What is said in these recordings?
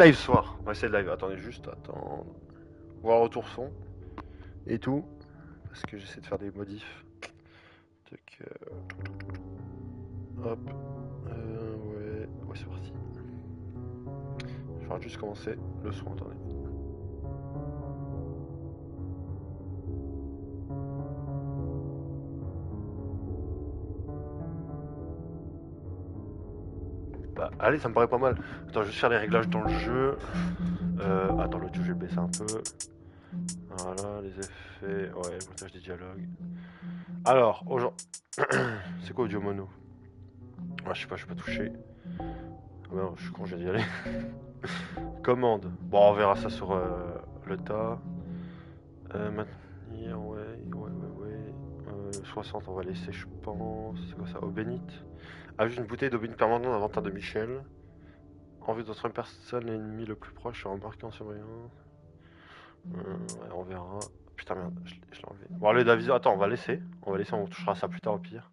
Live soir. On va essayer de live. Attendez juste, attends. Voir retour son et tout. Parce que j'essaie de faire des modifs. Tac, hop. Ouais, c'est parti. Je vais juste commencer le son, attendez. Bah, allez, ça me paraît pas mal. Attends, je vais juste faire les réglages dans le jeu. Attends, l'autre jeu, je vais le baisser un peu. Voilà, les effets. Ouais, montage des dialogues. Alors, aujourd'hui. C'est quoi audio mono? Ouais, je sais pas, je suis pas touché. Ah bah non, je suis con, j'ai d'y aller. Commande. Bon, on verra ça sur le tas. Maintenir, ouais. 60, on va laisser, je pense. C'est quoi ça? Eau bénite. Ajoute une bouteille d'eau bénite permanente dans l'inventaire de Michel. En vue d'autres personnes, l'ennemi le plus proche sera embarqué en surveillance. Ouais, on verra. Putain, merde, je l'ai enlevé. Bon, allez, David, attends, on va laisser. On touchera ça plus tard au pire.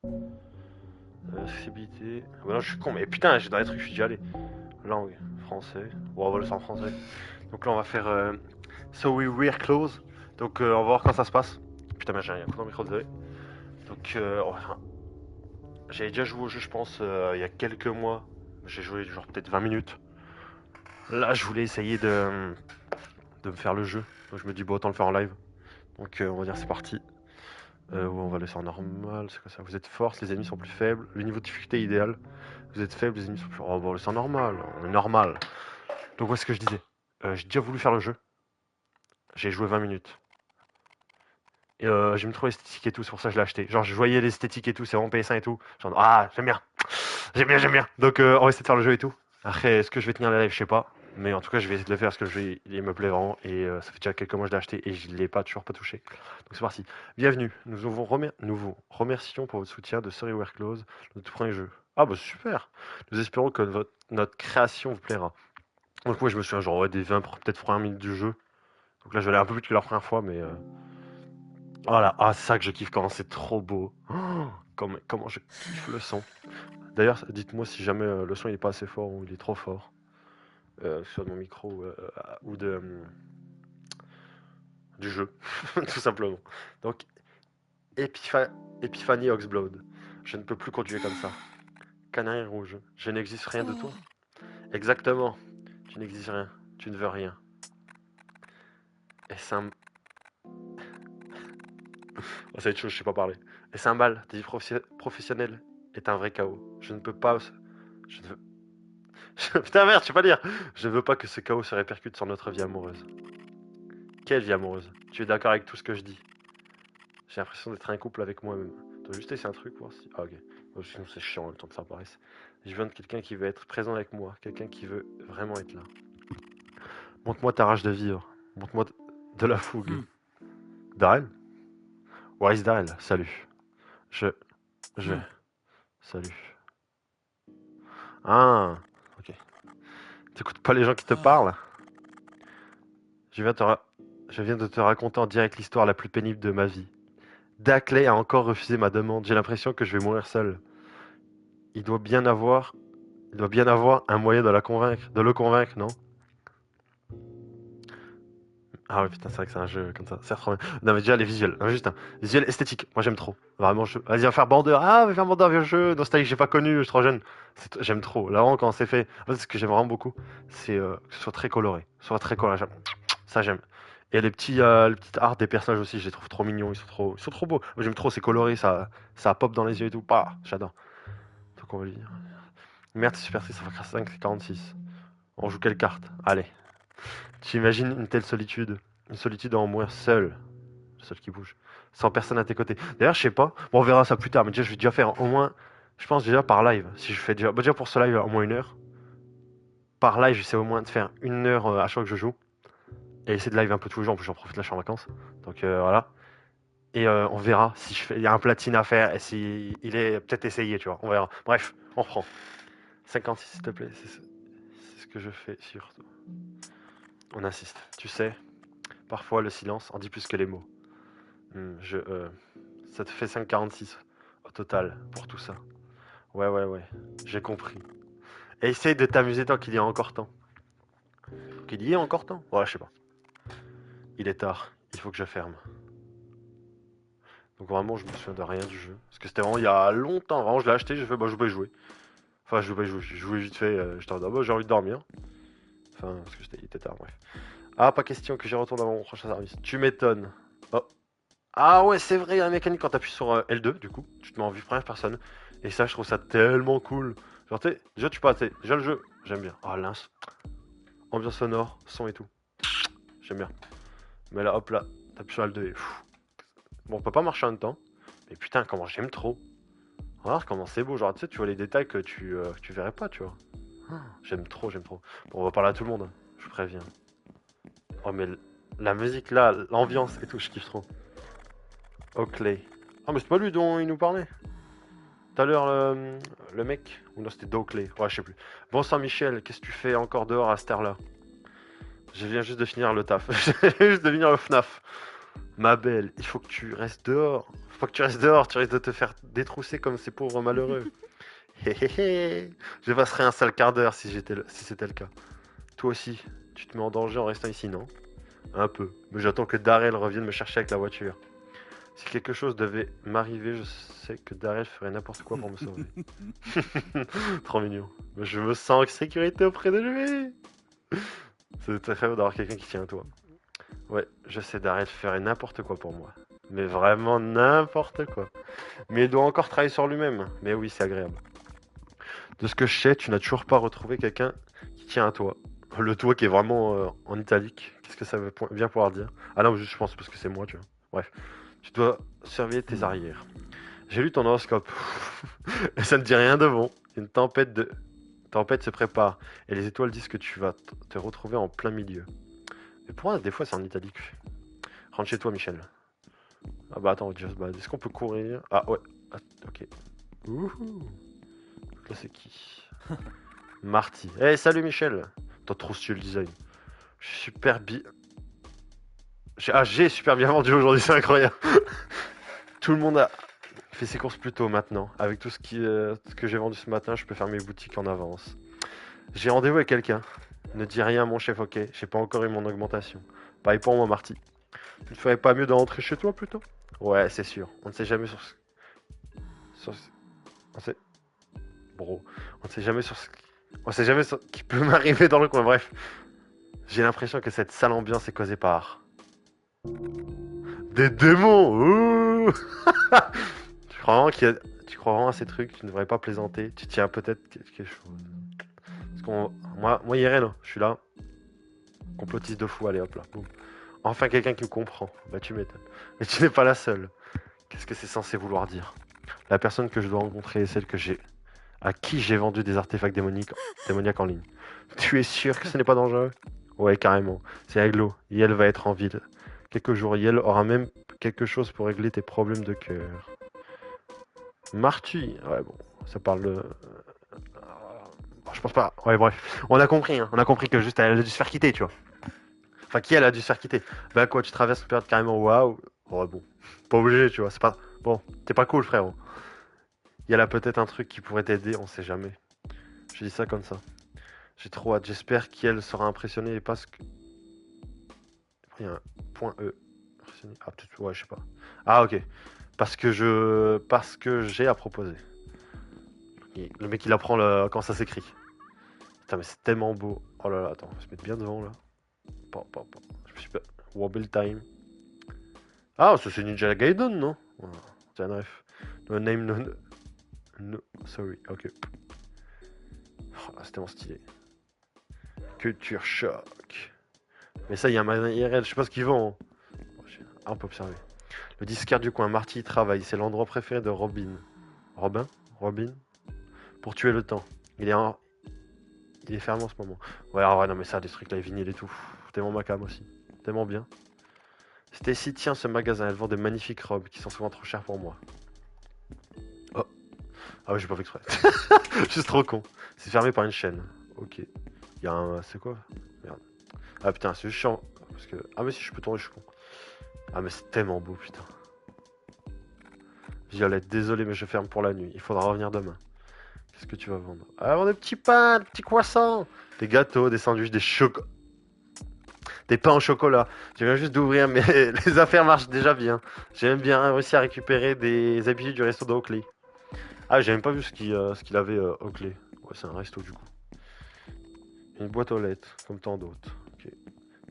Accessibilité. Ah bah non, je suis con, mais putain, j'ai dans les trucs, je suis déjà allé. Langue, français. Bon, on va le faire en français. Donc là, on va faire So We Wear Clothes. Donc, on va voir quand ça se passe. Putain, mais j'ai un coup dans le micro, désolé. Donc, j'avais déjà joué au jeu, je pense, il y a quelques mois. J'ai joué genre peut-être 20 minutes. Là, je voulais essayer de me faire le jeu. Donc, je me dis, bon, autant le faire en live. Donc, on va dire, c'est parti. On va laisser en normal. C'est quoi ça? Vous êtes force, les ennemis sont plus faibles. Le niveau de difficulté est idéal. Vous êtes faible, les ennemis sont plus. Oh, on va laisser en normal. On est normal. Donc, où est-ce que je disais? J'ai déjà voulu faire le jeu. J'ai joué 20 minutes. Et j'aime trop l'esthétique et tout, c'est pour ça que je l'ai acheté. Genre, je voyais l'esthétique et tout, c'est vraiment PS1 et tout. Genre, ah, j'aime bien. J'aime bien. Donc, on va essayer de faire le jeu et tout. Après, est-ce que je vais tenir la live? Je sais pas. Mais en tout cas, je vais essayer de le faire parce que le jeu, il me plaît vraiment. Et ça fait déjà quelques mois que je l'ai acheté et je l'ai toujours pas touché. Donc, c'est parti. Bienvenue. Nous vous remercions pour votre soutien de Sorry Wear Close, notre premier jeu. Ah, bah, super. Nous espérons que notre création vous plaira. Donc, moi, je me souviens, genre, ouais, des 20, peut-être premières minutes du jeu. Donc là, je vais aller un peu plus vite que la première fois, mais. Voilà, ah, c'est ça que je kiffe quand c'est trop beau. Oh, comment je kiffe le son. D'ailleurs, dites-moi si jamais le son il est pas assez fort ou il est trop fort. Soit de mon micro ou du jeu, tout simplement. Donc, Epiphany Oxblood. Je ne peux plus continuer comme ça. Canari rouge. Je n'existe rien de toi. Exactement. Tu n'existes rien. Tu ne veux rien. Et c'est un... Oh, ça va être chaud, je sais pas parler. Et c'est un mal. Ta vie professionnelle est un vrai chaos. Je ne peux pas... Je ne veux... Putain merde, je sais pas lire. Je veux pas que ce chaos se répercute sur notre vie amoureuse. Quelle vie amoureuse? Tu es d'accord avec tout ce que je dis? J'ai l'impression d'être un couple avec moi-même. Dois juste essayer un truc, voir si... Ah ok. Sinon c'est chiant le temps que ça apparaisse. Je viens de quelqu'un qui veut être présent avec moi. Quelqu'un qui veut vraiment être là. Montre-moi ta rage de vivre. Montre-moi de la fougue. Darrell? Where is Darrell? Salut. Je... Je... Salut. Ah, ok. T'écoutes pas les gens qui te parlent? Je viens, Je viens de te raconter en direct l'histoire la plus pénible de ma vie. Daclay a encore refusé ma demande. J'ai l'impression que je vais mourir seul. Il doit bien avoir, il doit bien avoir un moyen de le convaincre, non? Ah ouais, putain, c'est vrai que c'est un jeu comme ça. C'est trop bien. Non, mais déjà, les visuels. Non, juste un visuel esthétique. Moi, j'aime trop. Vraiment, vas-y, on va faire Bandeur. Ah, on va faire Bandeur, vieux jeu. Nostalgie, j'ai pas connu, je suis trop jeune. J'aime trop. Là, vraiment, quand c'est fait. En fait, ce que j'aime vraiment beaucoup, c'est que ce soit très coloré. Soit très coloré. Ça, j'aime. Et les petites arts des personnages aussi, je les trouve trop mignons. Ils sont trop beaux. Moi, j'aime trop, c'est coloré, ça pop dans les yeux et tout. Bah, j'adore. Donc, on va lui dire. Merde, c'est super triste, ça va faire 5,46. On joue quelle carte? Allez. Tu imagines une telle solitude? Une solitude à en mourir seul. Le seul qui bouge. Sans personne à tes côtés. D'ailleurs, je sais pas. Bon, on verra ça plus tard, mais déjà, je vais déjà faire au moins. Je pense déjà par live. Si je fais déjà. Bah, déjà pour ce live, au moins 1 heure. Par live, j'essaie au moins de faire 1 heure à chaque fois que je joue. Et essayer de live un peu tous les jours. En plus, j'en profite là, je suis en vacances. Donc voilà. Et on verra si je fais. Il y a un platine à faire et si il est peut-être essayé, tu vois. On verra. Bref, on reprend. 56, s'il te plaît. C'est ce que je fais surtout. On insiste. Tu sais, parfois le silence en dit plus que les mots. Ça te fait 5,46 au total pour tout ça. Ouais. J'ai compris. Et essaye de t'amuser tant qu'il y a encore temps. qu'il y ait encore temps. Ouais, je sais pas. Il est tard. Il faut que je ferme. Donc vraiment, je me souviens de rien du jeu. Parce que c'était vraiment il y a longtemps. Vraiment, je l'ai acheté, j'ai fait, bah, je vais pas y jouer. Enfin, je vais pas y jouer. J'ai joué vite fait. J'étais en mode, ah, bah, j'ai envie de dormir. Enfin, parce que il était tard, bref. Ah, pas question que j'y retourne avant mon prochain service. Tu m'étonnes. Oh. Ah ouais, c'est vrai, la mécanique quand t'appuies sur L2, du coup, tu te mets en vue première personne. Et ça, je trouve ça tellement cool. Genre, tu sais, déjà, tu peux, déjà le jeu, j'aime bien. Ah, l'ins. Ambiance sonore, son et tout. J'aime bien. Mais là, hop là, t'appuies sur L2 et... Bon, on peut pas marcher en même temps. Mais putain, comment j'aime trop. Regarde comment c'est beau. Genre, tu sais, tu vois les détails que tu verrais pas, tu vois. J'aime trop, j'aime trop. Bon, on va parler à tout le monde, hein. Je préviens. Oh, mais la musique là, l'ambiance et tout, je kiffe trop. Oakley. Ah, mais c'est pas lui dont il nous parlait. Tout à l'heure, le mec. Ou non, c'était Doakley. Ouais, je sais plus. Bon sang, Michel, qu'est-ce que tu fais encore dehors à cette heure-là? Je viens juste de finir le taf. Je viens juste de finir le FNAF. Ma belle, il faut que tu restes dehors. Faut pas que tu restes dehors, tu risques de te faire détrousser comme ces pauvres malheureux. Hé hé hé. Je passerai un sale quart d'heure si c'était le cas. Toi aussi, tu te mets en danger en restant ici, non? Un peu. Mais j'attends que Darrell revienne me chercher avec la voiture. Si quelque chose devait m'arriver, je sais que Darrell ferait n'importe quoi pour me sauver. Trop mignon. Mais je me sens en sécurité auprès de lui. C'est très beau d'avoir quelqu'un qui tient à toi. Ouais, je sais, Darrell ferait n'importe quoi pour moi. Mais vraiment n'importe quoi. Mais il doit encore travailler sur lui-même. Mais oui, c'est agréable. De ce que je sais, tu n'as toujours pas retrouvé quelqu'un qui tient à toi. Le toi qui est vraiment en italique. Qu'est-ce que ça veut bien pouvoir dire? Ah non, je pense parce que c'est moi, tu vois. Bref. Tu dois surveiller tes arrières. J'ai lu ton horoscope. Et ça ne dit rien de bon. Une tempête se prépare. Et les étoiles disent que tu vas te retrouver en plein milieu. Mais pourquoi des fois c'est en italique? Rentre chez toi, Michel. Ah bah attends, Just Bad. Est-ce qu'on peut courir? Ah ouais. Ah, ok. Ouhou. Là c'est qui? Marty. Eh salut Michel. Toi trop stylé le design. Super bien. J'ai super bien vendu aujourd'hui, c'est incroyable. Tout le monde a fait ses courses plus tôt maintenant. Avec tout ce que j'ai vendu ce matin, je peux faire mes boutiques en avance. J'ai rendez-vous avec quelqu'un. Ne dis rien à mon chef, ok? J'ai pas encore eu mon augmentation. Pareil pour moi, Marty. Tu ne ferais pas mieux de rentrer chez toi plutôt? Ouais, c'est sûr. On ne sait jamais on sait... Bro. On ne sait jamais on sait jamais sur ce qui peut m'arriver dans le coin. Bref. J'ai l'impression que cette sale ambiance est causée par... Des démons. Ouh. Tu crois vraiment tu crois vraiment à ces trucs? Tu ne devrais pas plaisanter. Tu tiens peut-être quelque chose. Parce qu'on... Moi, IRL, je suis là. Complotiste de fou, allez hop là. Boum. Enfin quelqu'un qui me comprend. Bah tu m'étonnes. Mais tu n'es pas la seule. Qu'est-ce que c'est censé vouloir dire? La personne que je dois rencontrer est celle à qui j'ai vendu des artefacts démoniaques en ligne. Tu es sûr que ce n'est pas dangereux? Ouais, carrément. C'est Aglo. Yel va être en ville. Quelques jours, Yel aura même quelque chose pour régler tes problèmes de cœur. Marty. Ouais, bon. Ça parle de... je pense pas. Ouais, bref. On a compris, hein. On a compris que juste elle a dû se faire quitter, tu vois. Enfin, qui elle a dû se faire quitter? Bah quoi, tu traverses une période carrément waouh. Ouais, bon. Pas obligé, tu vois. C'est pas... Bon, t'es pas cool, frérot. Il y a là peut-être un truc qui pourrait t'aider, on sait jamais. Je dis ça comme ça. J'ai trop hâte, j'espère qu'elle sera impressionnée et parce que... Il y a un point E. Ah, peut-être, ouais, je sais pas. Ah, ok. Parce que j'ai à proposer. Le mec, il apprend quand ça s'écrit. Putain, mais c'est tellement beau. Oh là là, attends, on va se mettre bien devant, là. Je me suis pas... Wobble time. Ah, ça c'est Ninja Gaiden, non? Tiens, bref. No name, no... Sorry, ok. Oh, là, c'est tellement stylé. Culture choc. Mais ça, il y a un magasin IRL, je sais pas ce qu'ils vendent. Ah, on peut observer. Le disquaire du coin, Marty y travaille, c'est l'endroit préféré de Robin. Robin? Pour tuer le temps. Il est fermé en ce moment. Ouais, ah ouais, non mais ça, des trucs là, vinyle et tout. Tellement ma cam aussi. Tellement bien. Stacy tient ce magasin, elle vend des magnifiques robes qui sont souvent trop chères pour moi. Oh. Ah ouais, j'ai pas fait exprès. Je suis trop con. C'est fermé par une chaîne. Ok. Il y a un... C'est quoi? Merde. Ah putain, c'est juste chiant. Parce que... Ah mais si, je peux tourner, je suis con. Ah mais c'est tellement beau, putain. Violette, désolé mais je ferme pour la nuit. Il faudra revenir demain. Qu'est-ce que tu vas vendre? Ah, vendre des petits pains, des petits croissants, des gâteaux, des sandwichs, des chocolats. Des pains au chocolat. Je viens juste d'ouvrir, mais les affaires marchent déjà bien. J'ai même bien réussi à récupérer des habitudes du resto de Oakley. Ah, j'ai même pas vu ce qu'il avait, Oakley. Ouais, c'est un resto du coup. Une boîte aux lettres, comme tant d'autres. Ok.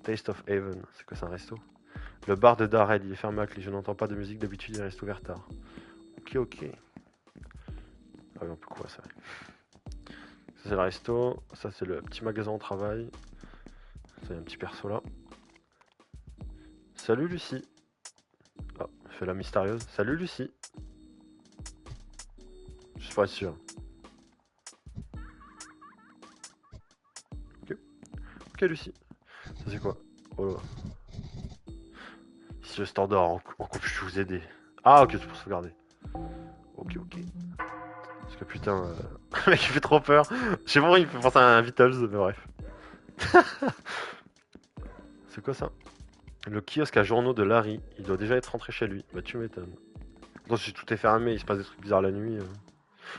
Taste of Heaven, c'est quoi, c'est un resto? Le bar de Darred, il est fermé à clé. Je n'entends pas de musique d'habitude, il reste ouvert tard. Ok, ok. Ah oui, on peut quoi ça? Ça c'est le resto, ça c'est le petit magasin au travail. Ça, y a un petit perso là. Salut Lucie. Ah, elle fait la mystérieuse. Salut Lucie. Je suis pas sûr. Ok, ok Lucie. Ça c'est quoi? Oh là. Si le standard en couple, je vais vous aider. Ah ok, c'est pour sauvegarder. Ok, ok. Parce que putain, le mec il fait trop peur. Je sais pas, il me fait penser à un Beatles, mais bref. C'est quoi ça? Le kiosque à journaux de Larry. Il doit déjà être rentré chez lui. Bah tu m'étonnes. Non, si tout est fermé, il se passe des trucs bizarres la nuit.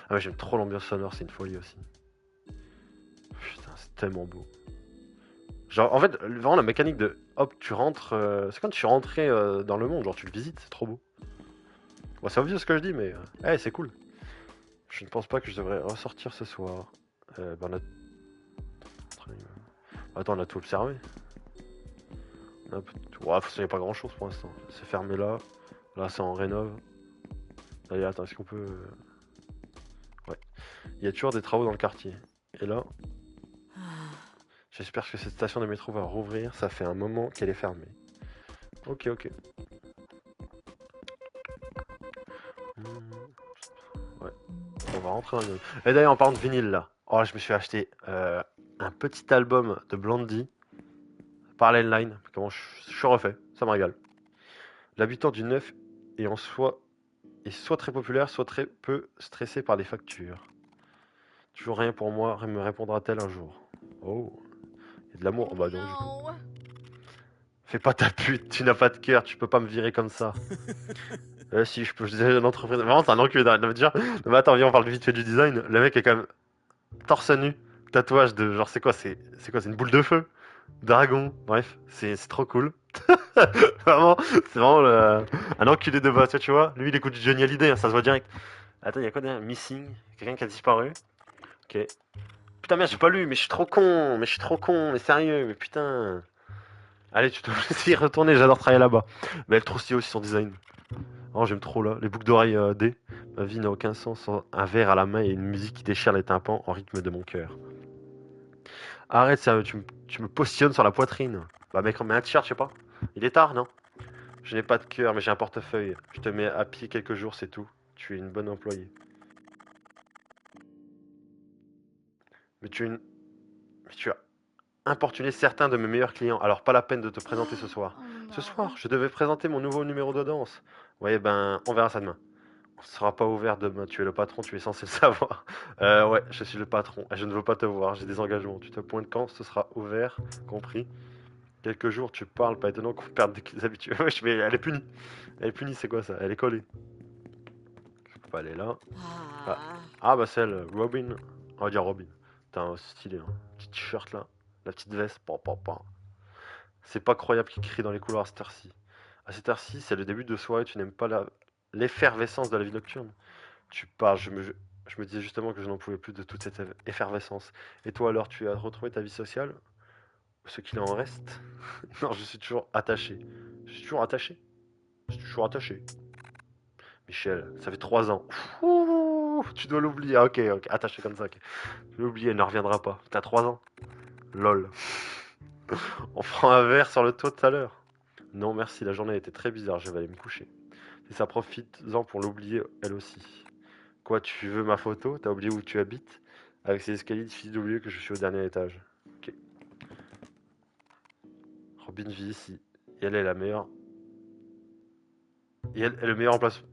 Ah ouais, j'aime trop l'ambiance sonore, c'est une folie aussi. Putain, c'est tellement beau. Genre, en fait, vraiment la mécanique de hop, tu rentres. C'est comme tu suis rentré dans le monde, genre tu le visites, c'est trop beau. Bon, c'est obvious ce que je dis, mais c'est cool. Je ne pense pas que je devrais ressortir ce soir. On a... Attends, on a tout observé. On a... Ouais, il n'y a pas grand chose pour l'instant. C'est fermé là. Là, c'est en rénov. Allez, attends, est-ce qu'on peut. Ouais. Il y a toujours des travaux dans le quartier. Et là, j'espère que cette station de métro va rouvrir. Ça fait un moment qu'elle est fermée. Ok, ok. Ouais. On va rentrer dans le... Et d'ailleurs, en parlant de vinyle là. Oh, je me suis acheté un petit album de Blondie. Parallel Line. Comment je suis refait. Ça me régale. L'habitant du neuf est en soi est soit très populaire, soit très peu stressé par les factures. Toujours rien pour moi, me répondra-t-elle un jour. Oh, il y a de l'amour. Oh, bah non, du coup. Fais pas ta pute, tu n'as pas de cœur, tu peux pas me virer comme ça. Si, je peux, je disais l'entreprise. Vraiment, c'est un enculé d'arrêt de me dire. Non, mais attends, viens, on parle vite fait du design. Le mec est quand même torse nu, tatouage de genre, c'est quoi, c'est quoi, c'est une boule de feu, dragon, bref, c'est trop cool. Vraiment, c'est vraiment un enculé de base, tu vois. Lui, il écoute du Johnny Hallyday, hein, ça se voit direct. Attends, il y a quoi derrière? Missing, quelqu'un qui a disparu. Ok. Putain, merde, j'ai pas lu, mais je suis trop con, mais sérieux, mais putain. Allez, tu dois laisser y retourner, j'adore travailler là-bas. Mais elle est trop stylée aussi son design. Oh, j'aime trop là. Les boucles d'oreilles D. Ma vie n'a aucun sens sans un verre à la main et une musique qui déchire les tympans en rythme de mon cœur. Arrête, sérieux, tu me positionnes sur la poitrine. Bah, mec, on met un t-shirt, je sais pas. Il est tard, non? Je n'ai pas de cœur, mais j'ai un portefeuille. Je te mets à pied quelques jours, c'est tout. Tu es une bonne employée. Mais tu es une... Mais tu as importuné certains de mes meilleurs clients, alors pas la peine de te présenter ce soir. Ce soir, je devais présenter mon nouveau numéro de danse. Ouais, ben, on verra ça demain. On sera pas ouvert demain. Tu es le patron, tu es censé le savoir. Ouais, je suis le patron. Je ne veux pas te voir, j'ai des engagements. Tu te pointes quand ce sera ouvert, compris. Quelques jours, tu parles, pas étonnant qu'on perde des habitudes. Wesh, mais elle est punie. Elle est punie, c'est quoi ça? Elle est collée. Je peux pas aller là. Ah, bah celle, Robin. On va dire Robin. Putain, stylé, hein. Petit t-shirt là. La petite veste. C'est pas croyable qu'il crie dans les couloirs à cette heure-ci. À cette heure-ci, c'est le début de soirée, tu n'aimes pas l'effervescence de la vie nocturne. Tu parles, je me disais justement que je n'en pouvais plus de toute cette effervescence. Et toi alors, tu as retrouvé ta vie sociale? Ce qu'il en reste? Non, je suis toujours attaché. Je suis toujours attaché? Je suis toujours attaché. Michel, ça fait 3 ans. Ouh, tu dois l'oublier. Ah, ok, ok, attaché comme ça, ok. Je l'ai oublié, elle ne reviendra pas. T'as 3 ans? Lol. On prend un verre sur le toit tout à l'heure. Non, merci, la journée a été très bizarre, je vais aller me coucher. Et ça profite-en pour l'oublier elle aussi. Quoi, tu veux ma photo? T'as oublié où tu habites? Avec ces escaliers, difficile d'oublier que je suis au dernier étage. Ok. Robin vit ici. Et elle est la meilleure. Et elle est le meilleur emplacement.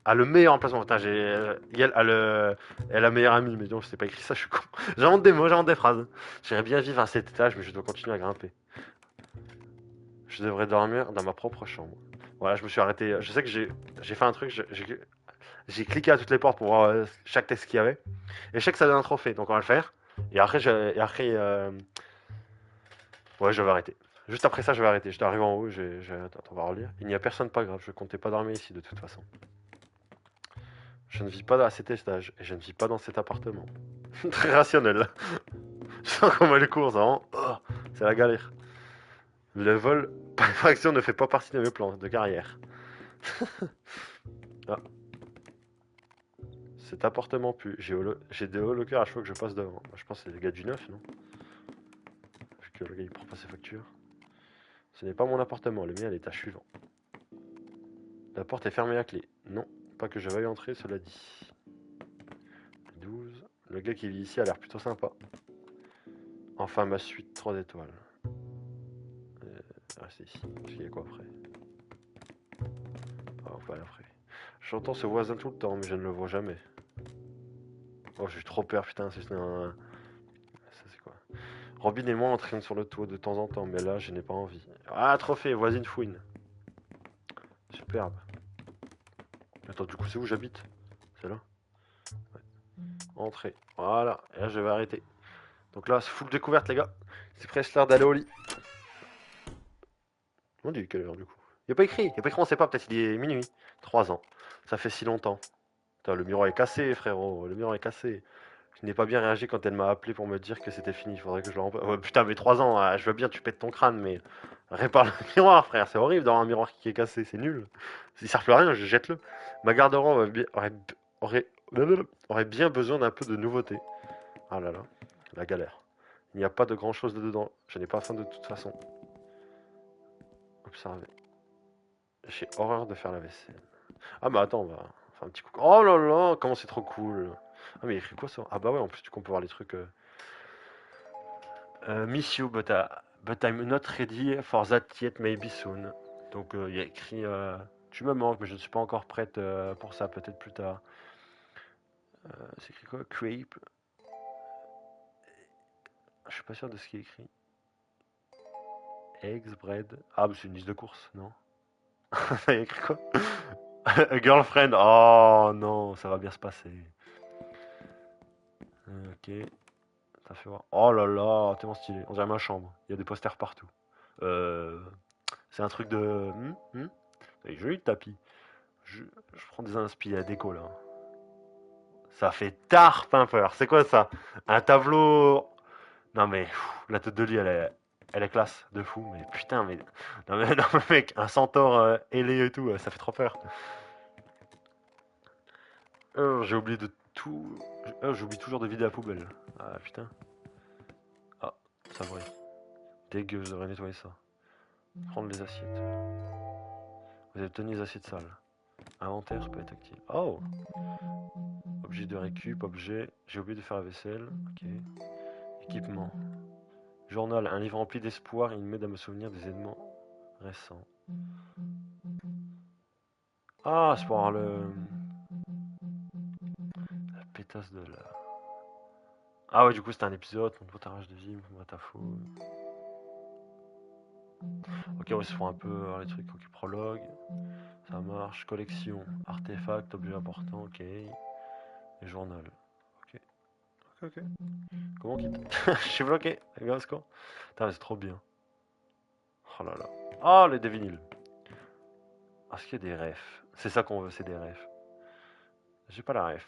Ah, le meilleur emplacement. Putain, j'ai. Et elle a le. Elle a la meilleure amie. Mais non, je sais pas écrit ça, je suis con. J'invente des mots, j'invente des phrases. J'aimerais bien vivre à cet étage, mais je dois continuer à grimper. Je devrais dormir dans ma propre chambre. Voilà, je me suis arrêté. Je sais que j'ai fait un truc. J'ai cliqué à toutes les portes pour voir chaque texte qu'il y avait. Et je sais que ça donne un trophée, donc on va le faire. Et après, ouais, je vais arrêter. Juste après ça, je vais arrêter. Je t'arrive en haut, attends, on va relire. Il n'y a personne, pas grave, je comptais pas dormir ici de toute façon. Je ne vis pas à cet étage et je ne vis pas dans cet appartement. Très rationnel. Je sens qu'on met les cours, ça, hein. Oh, c'est la galère. Le vol par effraction ne fait pas partie de mes plans de carrière. Ah, cet appartement pue. J'ai des holocares à chaque fois que je passe devant. Je pense que c'est les gars du neuf, non? Vu que le gars il prend pas ses factures. Ce n'est pas mon appartement, le mien est l'étage suivant. La porte est fermée à clé. Non, pas que je veuille entrer, cela dit. 12. Le gars qui vit ici a l'air plutôt sympa. Enfin, ma suite 3 étoiles. Restez ici. Parce qu'il y a quoi après? Ah, on peut aller après. J'entends ce voisin tout le temps, mais je ne le vois jamais. Oh, j'ai trop peur, putain, si ce n'est un... Ça, c'est quoi? Robin et moi entraînent sur le toit de temps en temps, mais là, je n'ai pas envie. Ah, trophée, voisine fouine. Superbe. Attends, du coup, c'est où j'habite? C'est là? Ouais. Entrée. Voilà, et là, je vais arrêter. Donc là, c'est full découverte, les gars. C'est presque l'heure d'aller au lit. On dit quelle heure, du coup? Il n'y a pas écrit, on sait pas, peut-être il est minuit. 3 ans. Ça fait si longtemps. Putain, le miroir est cassé, frérot, le miroir est cassé. Je n'ai pas bien réagi quand elle m'a appelé pour me dire que c'était fini. Il faudrait que je le remplace. Ouais, putain, mais 3 ans, je veux bien, tu pètes ton crâne, mais répare le miroir, frère. C'est horrible d'avoir un miroir qui est cassé, c'est nul. S'il sert plus à rien, je jette-le. Ma garde-robe aurait, aurait bien besoin d'un peu de nouveauté. Ah là là, la galère. Il n'y a pas de grand chose dedans. Je n'ai pas faim de toute façon. Observez. J'ai horreur de faire la vaisselle. Ah bah attends, on va faire un petit coup. Oh là là, comment c'est trop cool. Ah mais il écrit quoi ça? Ah bah ouais, en plus tu peux voir les trucs. Miss you, but I'm not ready for that yet, maybe soon. Donc il y a écrit tu me manques, mais je ne suis pas encore prête pour ça, peut-être plus tard. C'est écrit quoi? Crepe. Je suis pas sûr de ce qui est écrit. Eggs, bread. Ah, mais c'est une liste de courses, non? Il y a écrit quoi? A girlfriend. Oh non, ça va bien se passer. Ok. Ça fait voir. Oh là là, tellement stylé. On dirait ma chambre. Il y a des posters partout. Euh, c'est un truc de. C'est joli le tapis. Je prends des inspi à déco là. Ça fait tard, Pimper. C'est quoi ça? Un tableau. Non mais la tête de lit elle est classe de fou. Mais putain, mais non mais, non, mais mec, un centaure ailé et tout, ça fait trop peur. J'ai oublié de tout. J'oublie toujours de vider la poubelle. Ah putain. Ah, ça brille. Dégueu, je devrais nettoyer ça. Prendre les assiettes. Vous avez obtenu les assiettes sales. Inventaire, peut être actif. Oh! Objet de récup, objet. J'ai oublié de faire la vaisselle. Ok. Équipement. Journal, un livre rempli d'espoir. Il m'aide à me souvenir des événements récents. Ah, c'est pour avoir la pétasse de la. Ah ouais, du coup, c'était un épisode. Mon potarage de vie, mon matafou. Ok, ouais, c'est pour un peu les trucs. Ok, prologue. Ça marche. Collection. Artefact, objet important. Ok. Et journal. Ok. Ok. Comment on quitte? Je suis bloqué. Regarde ce qu'on. Putain, c'est trop bien. Oh là là. Oh, les vinyles. Ah, est-ce qu'il y a des refs? C'est ça qu'on veut, c'est des refs. J'ai pas la ref.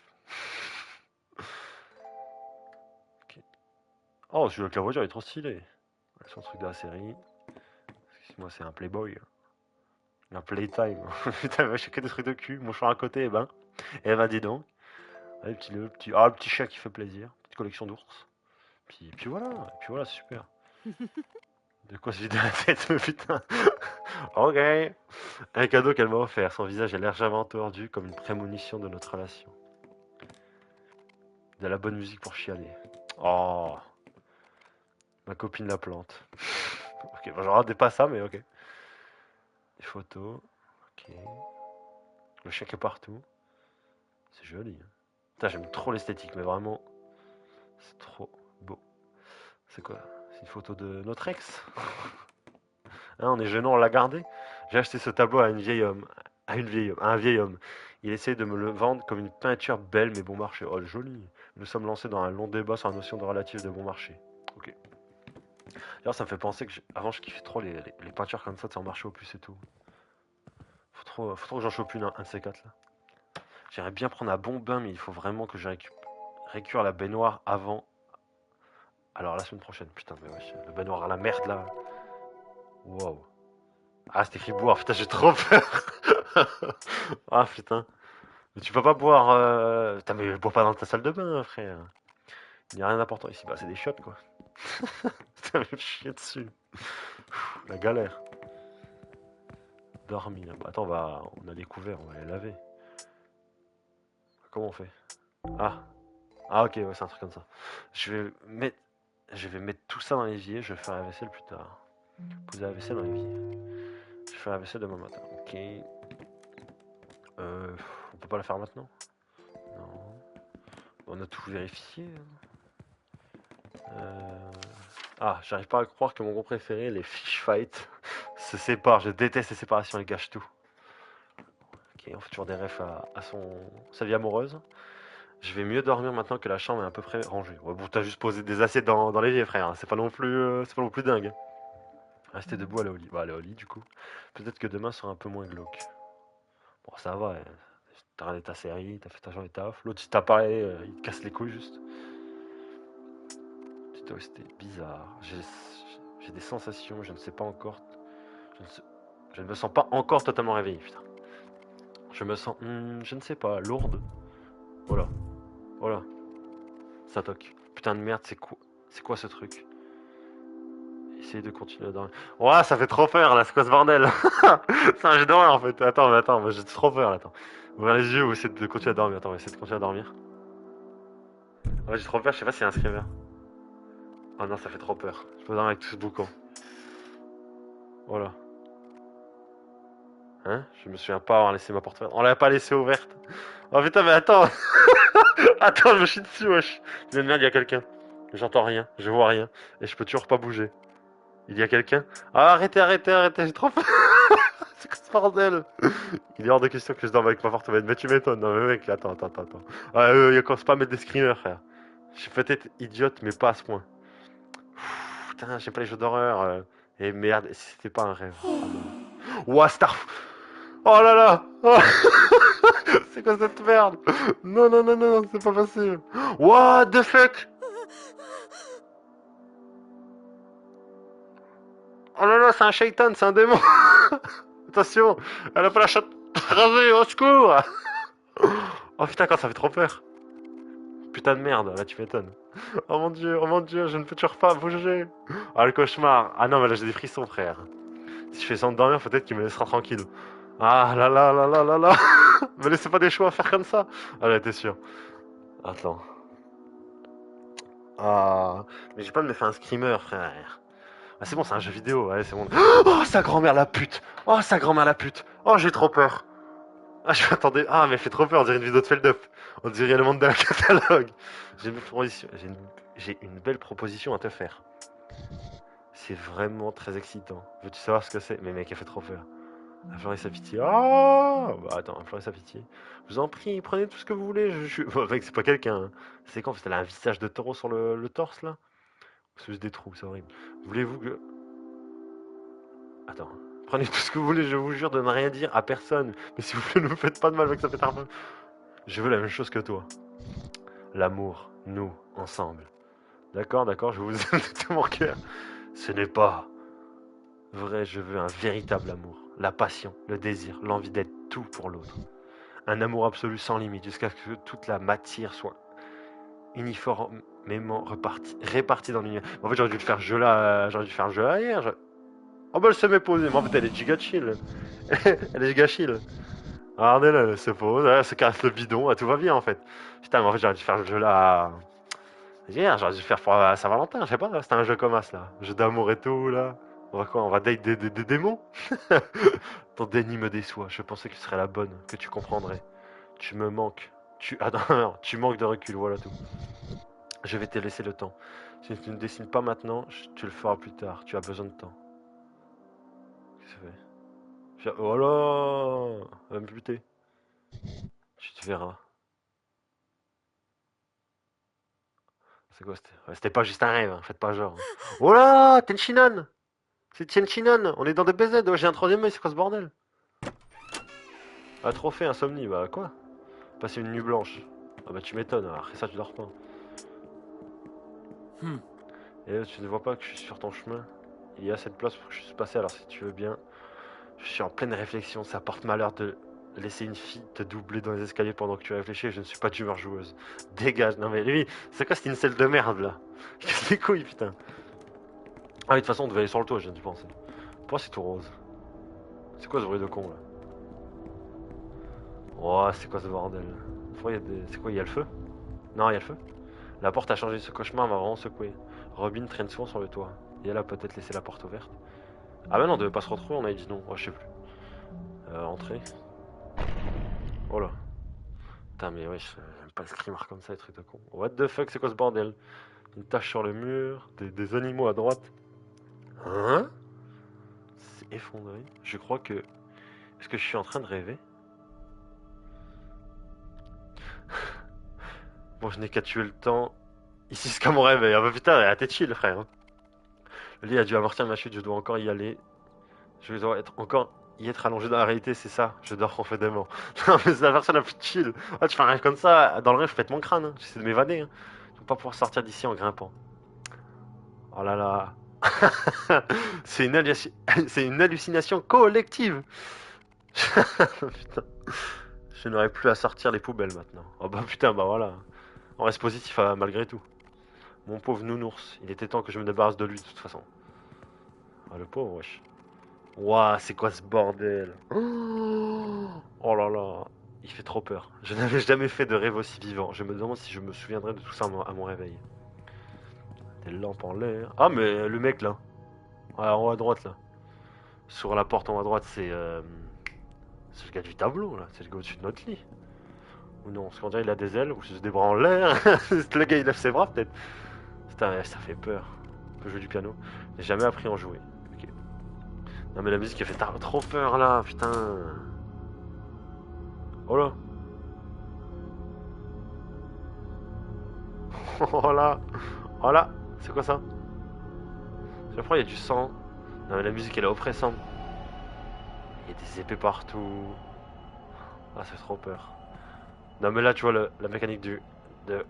Ok. Oh, celui avec la voiture il est trop stylé. C'est un truc de la série. Excuse-moi, c'est un Playboy. Un Playtime. Putain, je fais que des trucs de cul. Mouchoir à côté, eh ben dis donc. Allez, le petit chat qui fait plaisir. Petite collection d'ours. Puis voilà, c'est super. De quoi se vider la tête, putain. Ok. Un cadeau qu'elle m'a offert. Son visage a légèrement tordu comme une prémonition de notre relation. De la bonne musique pour chialer. Oh, ma copine la plante. Ok, bon, j'en pas ça, mais ok. Des photos. Ok. Le chèque est partout. C'est joli. Hein. Putain, j'aime trop l'esthétique, mais vraiment, c'est trop beau. C'est quoi? C'est une photo de notre ex. Hein, on est gênant, on l'a gardé. J'ai acheté ce tableau à une vieille homme, à un vieil homme. Il essaye de me le vendre comme une peinture belle mais bon marché. Oh, joli. Nous sommes lancés dans un long débat sur la notion de relatif de bon marché. Ok. D'ailleurs, ça me fait penser que avant, je kiffais trop les peintures comme ça, de en marché au plus et tout. Faut trop que j'en chope une, un de ces quatre là. J'aimerais bien prendre un bon bain, mais il faut vraiment que je récure la baignoire avant. Alors, la semaine prochaine, putain, mais wesh, le baignoire à la merde là. Wow. Ah, c'est écrit boire, putain, j'ai trop peur. Ah, putain. Mais tu peux pas boire. Putain, mais bois pas dans ta salle de bain, frère. Il n'y a rien d'important ici. Bah, c'est des chiottes, quoi. Putain, mais chier dessus. La galère. Dormi. Bah, attends, on a les couverts, on va les laver. Comment on fait? Ah. Ah, ok, ouais, c'est un truc comme ça. Je vais mettre, je vais mettre tout ça dans l'évier. Je vais faire la vaisselle plus tard. Poser la vaisselle dans l'évier. Je vais faire la vaisselle demain matin. Ok. On peut pas la faire maintenant? Non. On a tout vérifié, hein. Ah, j'arrive pas à croire que mon groupe préféré, les fish fights, se séparent. Je déteste les séparations, elles gâchent tout. Ok, on fait toujours des refs à sa vie amoureuse. Je vais mieux dormir maintenant que la chambre est à peu près rangée. Ouais, bon, t'as juste posé des assiettes dans l'évier, frère. C'est pas non plus dingue. Rester debout, aller au lit. Bah, aller au lit, du coup. Peut-être que demain sera un peu moins glauque. Bon, ça va. T'as regardé ta série, t'as fait ta journée taf. L'autre, il t'a parlé, il te casse les couilles juste. C'était bizarre. J'ai des sensations, je ne sais pas encore. Je ne me sens pas encore totalement réveillé, putain. Je me sens, je ne sais pas, lourde. Voilà, voilà, ça toque. Putain de merde, c'est quoi ce truc? Essayez de continuer à dormir. Ouah, ça fait trop peur là, c'est quoi ce bordel? C'est un jeu d'horreur en fait. Attends, moi j'ai trop peur là, attends. Ouvrir les yeux ou essayer de continuer à dormir. Attends, on va essayer de continuer à dormir. Ouais, j'ai trop peur, je sais pas s'il y a un screamer. Oh non, ça fait trop peur. Je peux dormir avec tout ce boucan. Voilà. Hein? Je me souviens pas avoir laissé ma porte ouverte. On l'a pas laissée ouverte. Oh putain, mais attends! Attends, je me chie dessus, wesh. Mais merde, il y a quelqu'un. J'entends rien, je vois rien. Et je peux toujours pas bouger. Il y a quelqu'un? Ah, arrêtez, j'ai trop peur. C'est quoi ce bordel? Il est hors de question que je dorme avec ma porte ouverte. Mais tu m'étonnes, non mais mec, attends. Ah, il commence pas à mettre des screamers, frère. Je suis peut-être idiote, mais pas à ce point. Putain, j'aime pas les jeux d'horreur. Et merde, et si c'était pas un rêve? Ah non. Ouah, Star. Oh là là! Oh. C'est quoi cette merde? Non, c'est pas possible. What the fuck? Oh là là, c'est un shaitan, c'est un démon. Attention, elle a pas la chatte rasée, au secours. Oh putain, quand ça fait trop peur. Putain de merde, là tu m'étonnes. Oh mon dieu, je ne peux toujours pas bouger. Ah le cauchemar. Ah non, mais là j'ai des frissons, frère. Si je fais sans dormir, peut-être qu'il me laissera tranquille. Ah là là là là là là. Me laissez pas des choix à faire comme ça. Ah là, t'es sûr. Attends. Ah, mais j'ai pas de me faire un screamer, frère. Ah, c'est bon, c'est un jeu vidéo, ouais, c'est bon. Oh, sa grand-mère la pute! Oh, sa grand-mère la pute! Oh, j'ai trop peur! Ah, je m'attendais. Ah, mais elle fait trop peur, on dirait une vidéo de Feldup. On dirait le monde de la catalogue. J'ai une, proposition... j'ai une belle proposition à te faire. C'est vraiment très excitant. Veux-tu savoir ce que c'est? Mais mec, elle fait trop peur. Implorer sa pitié. Ah bah, attends, implorer sa pitié. Je vous en prie, prenez tout ce que vous voulez. Je suis. Bon, mec, c'est pas quelqu'un, hein. C'est quand? Elle a un visage de taureau sur le torse là? C'est juste des trous, c'est horrible. Voulez-vous que. Attends. Prenez tout ce que vous voulez, je vous jure de ne rien dire à personne. Mais s'il vous plaît, ne me faites pas de mal, mec, ça fait un peu. Je veux la même chose que toi. L'amour, nous, ensemble. D'accord, je vous aime de tout mon cœur. Ce n'est pas vrai, je veux un véritable amour. La passion, le désir, l'envie d'être tout pour l'autre. Un amour absolu sans limite, jusqu'à ce que toute la matière soit uniformément répartie dans l'univers. En fait, j'aurais dû le faire jeu là, j'aurais dû faire jeu là hier. Oh bah elle s'est posée, mais en fait elle est giga chill. Elle est giga chill. Regardez-la, elle se pose, elle se caresse le bidon, tout va bien en fait. Putain, mais en fait j'aurais dû faire le jeu là. Hier, j'aurais dû le faire pour Saint-Valentin, je sais pas, c'était un jeu comme ça là. Jeu d'amour et tout là. On va quoi? On va date des démons? Ton déni me déçoit, je pensais que tu serais la bonne, que tu comprendrais. Tu me manques. Ah non, tu manques de recul, voilà tout. Je vais te laisser le temps. Si tu ne dessines pas maintenant, tu le feras plus tard. Tu as besoin de temps. Qu'est-ce que ça fait? Oh là! Elle va me buter. Tu te verras. C'est quoi, c'était pas juste un rêve, hein, faites pas genre. Hein. Oh là, Tenchinan! C'est Tenchinan, on est dans des BZ, oh, j'ai un troisième œil, c'est quoi ce bordel? Un trophée, insomnie, bah quoi? Passer une nuit blanche. Ah bah tu m'étonnes, après ça tu dors pas. Et là, tu ne vois pas que je suis sur ton chemin? Il y a cette place pour que je puisse passer, alors si tu veux bien. Je suis en pleine réflexion, ça porte malheur de laisser une fille te doubler dans les escaliers pendant que tu réfléchis, je ne suis pas d'humeur joueuse. Dégage, non mais lui, c'est quoi cette incel de merde là? Qu'est-ce les couilles putain? Ah oui, de toute façon on devait aller sur le toit, je viens d'y penser. Pourquoi c'est tout rose? C'est quoi ce bruit de con là? Oh, c'est quoi ce bordel? C'est quoi, il y a le feu? Non, il y a le feu? La porte a changé, ce cauchemar m'a vraiment secoué. Robin traîne souvent sur le toit. Et elle a peut-être laissé la porte ouverte. Ah bah non, on devait pas se retrouver, on avait dit non. Oh, je sais plus. Entrée. Oh là. Putain, mais ouais, j'aime pas le screamer comme ça, les trucs de con. What the fuck, c'est quoi ce bordel? Une tache sur le mur, des animaux à droite. Hein? C'est effondré. Je crois que... Est-ce que je suis en train de rêver? Bon, je n'ai qu'à tuer le temps. Ici, c'est comme mon réveil. Ah bah putain, elle a tête chill, frère. Le lit a dû amortir ma chute, je dois encore y aller. Je dois encore y être allongé dans la réalité, c'est ça. Je dors profondément. Non, mais c'est la version la plus chill. Ah, tu fais un rêve comme ça, dans le rêve, je pète mon crâne. Hein. J'essaie de m'évader. Hein. Je ne pas pouvoir sortir d'ici en grimpant. Oh là là. C'est une hallucination collective. Putain. Je n'aurai plus à sortir les poubelles maintenant. Oh bah putain, bah voilà. On reste positif malgré tout. Mon pauvre nounours, il était temps que je me débarrasse de lui de toute façon. Ah le pauvre, wesh. Ouah, c'est quoi ce bordel? Oh là là, il fait trop peur. Je n'avais jamais fait de rêve aussi vivant. Je me demande si je me souviendrai de tout ça à mon réveil. Des lampes en l'air. Ah mais le mec là, en haut à droite là. Sur la porte en haut à droite, c'est le gars du tableau là. C'est le gars au-dessus de notre lit. Ou non, parce qu'on dirait il a des ailes ou c'est des bras en l'air. Le gars il lève ses bras peut-être. Putain, ça fait peur. On peut jouer du piano. J'ai jamais appris à en jouer. Ok. Non mais la musique elle fait trop peur là, putain. Oh là. Oh là. Oh là. C'est quoi ça? Je crois qu'il y a du sang. Non mais la musique elle est oppressante. Il y a des épées partout. Ah ça fait trop peur. Non mais là tu vois la mécanique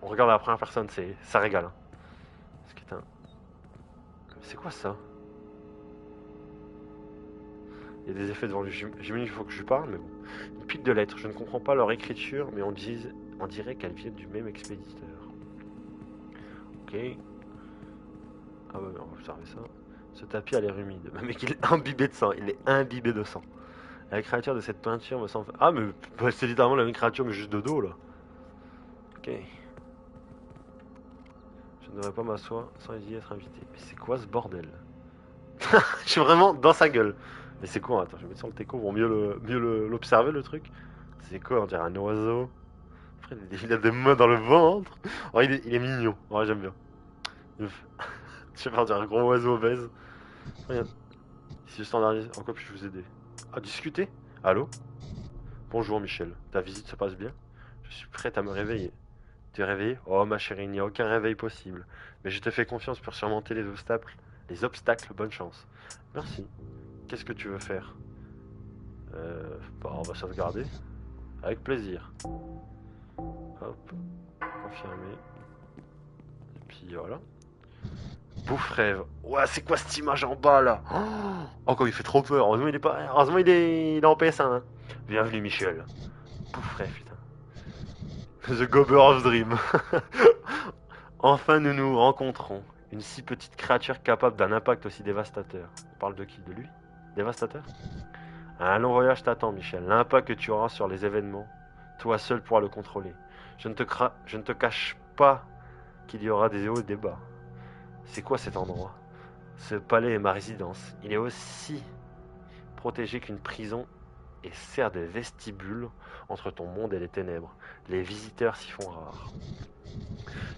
on regarde à la première personne, ça régale. Hein. C'est quoi ça? Il y a des effets devant lui. J'imagine qu'il faut que je lui parle, mais bon. Une pile de lettres. Je ne comprends pas leur écriture, mais on dirait qu'elles viennent du même expéditeur. Ok. Ah ouais, on va observer ça. Ce tapis a l'air humide. Le mec, il est imbibé de sang. Il est imbibé de sang. La créature de cette peinture me semble... Ah, mais bah, c'est littéralement la même créature, mais juste de dos, là. Ok. Je ne devrais pas m'asseoir sans y être invité. Mais c'est quoi ce bordel? Je suis vraiment dans sa gueule. Mais c'est quoi? Attends, je vais mettre sur le teco pour mieux l'observer, le truc. C'est quoi? On dirait un oiseau. Après, il a des mains dans le ventre. Oh, il est mignon. Ouais, j'aime bien. Je sais pas, on dirait un gros oiseau obèse. Regarde. Si je standardise, en quoi puis-je vous aider? Ah, discuter? Allô? Bonjour Michel, ta visite se passe bien? Je suis prête à me réveiller. Te réveiller? Oh ma chérie, il n'y a aucun réveil possible. Mais je te fais confiance pour surmonter les obstacles. Bonne chance. Merci. Qu'est-ce que tu veux faire? Bah, on va sauvegarder. Avec plaisir. Hop. Confirmer. Et puis voilà. Bouffe rêve. Ouais, c'est quoi cette image en bas là? Oh, comme il fait trop peur. Heureusement, il est en PS1. Hein. Bienvenue, Michel. Bouffe rêve, putain. The Gober of Dream. Enfin, nous nous rencontrons. Une si petite créature capable d'un impact aussi dévastateur. On parle de qui? De lui? Dévastateur? Un long voyage t'attend, Michel. L'impact que tu auras sur les événements, toi seul pourras le contrôler. Je ne te cache pas qu'il y aura des hauts et des bas. C'est quoi cet endroit? Ce palais est ma résidence. Il est aussi protégé qu'une prison et sert de vestibule entre ton monde et les ténèbres. Les visiteurs s'y font rares.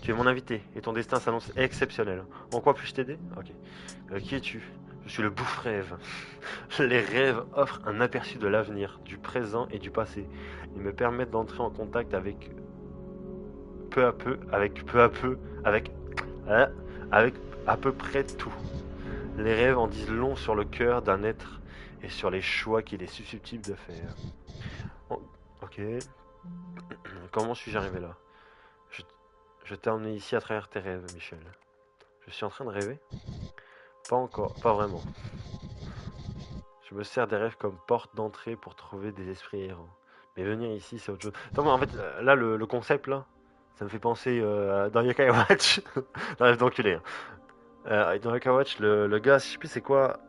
Tu es mon invité et ton destin s'annonce exceptionnel. En quoi puis-je t'aider? Ok. Qui es-tu? Je suis le bouffe-rêve. Les rêves offrent un aperçu de l'avenir, du présent et du passé. Ils me permettent d'entrer en contact avec avec à peu près tout. Les rêves en disent long sur le cœur d'un être et sur les choix qu'il est susceptible de faire. Oh, ok. Comment suis-je arrivé là? je, je t'ai emmené ici à travers tes rêves, Michel. Je suis en train de rêver? Pas encore, pas vraiment. Je me sers des rêves comme porte d'entrée pour trouver des esprits errants. Mais venir ici, c'est autre chose. Attends, mais en fait, là, le concept, là, ça me fait penser dans Yokai Watch. Dans Rêve d'enculé. Hein. Dans Yokai Watch, le gars, je sais plus c'est quoi.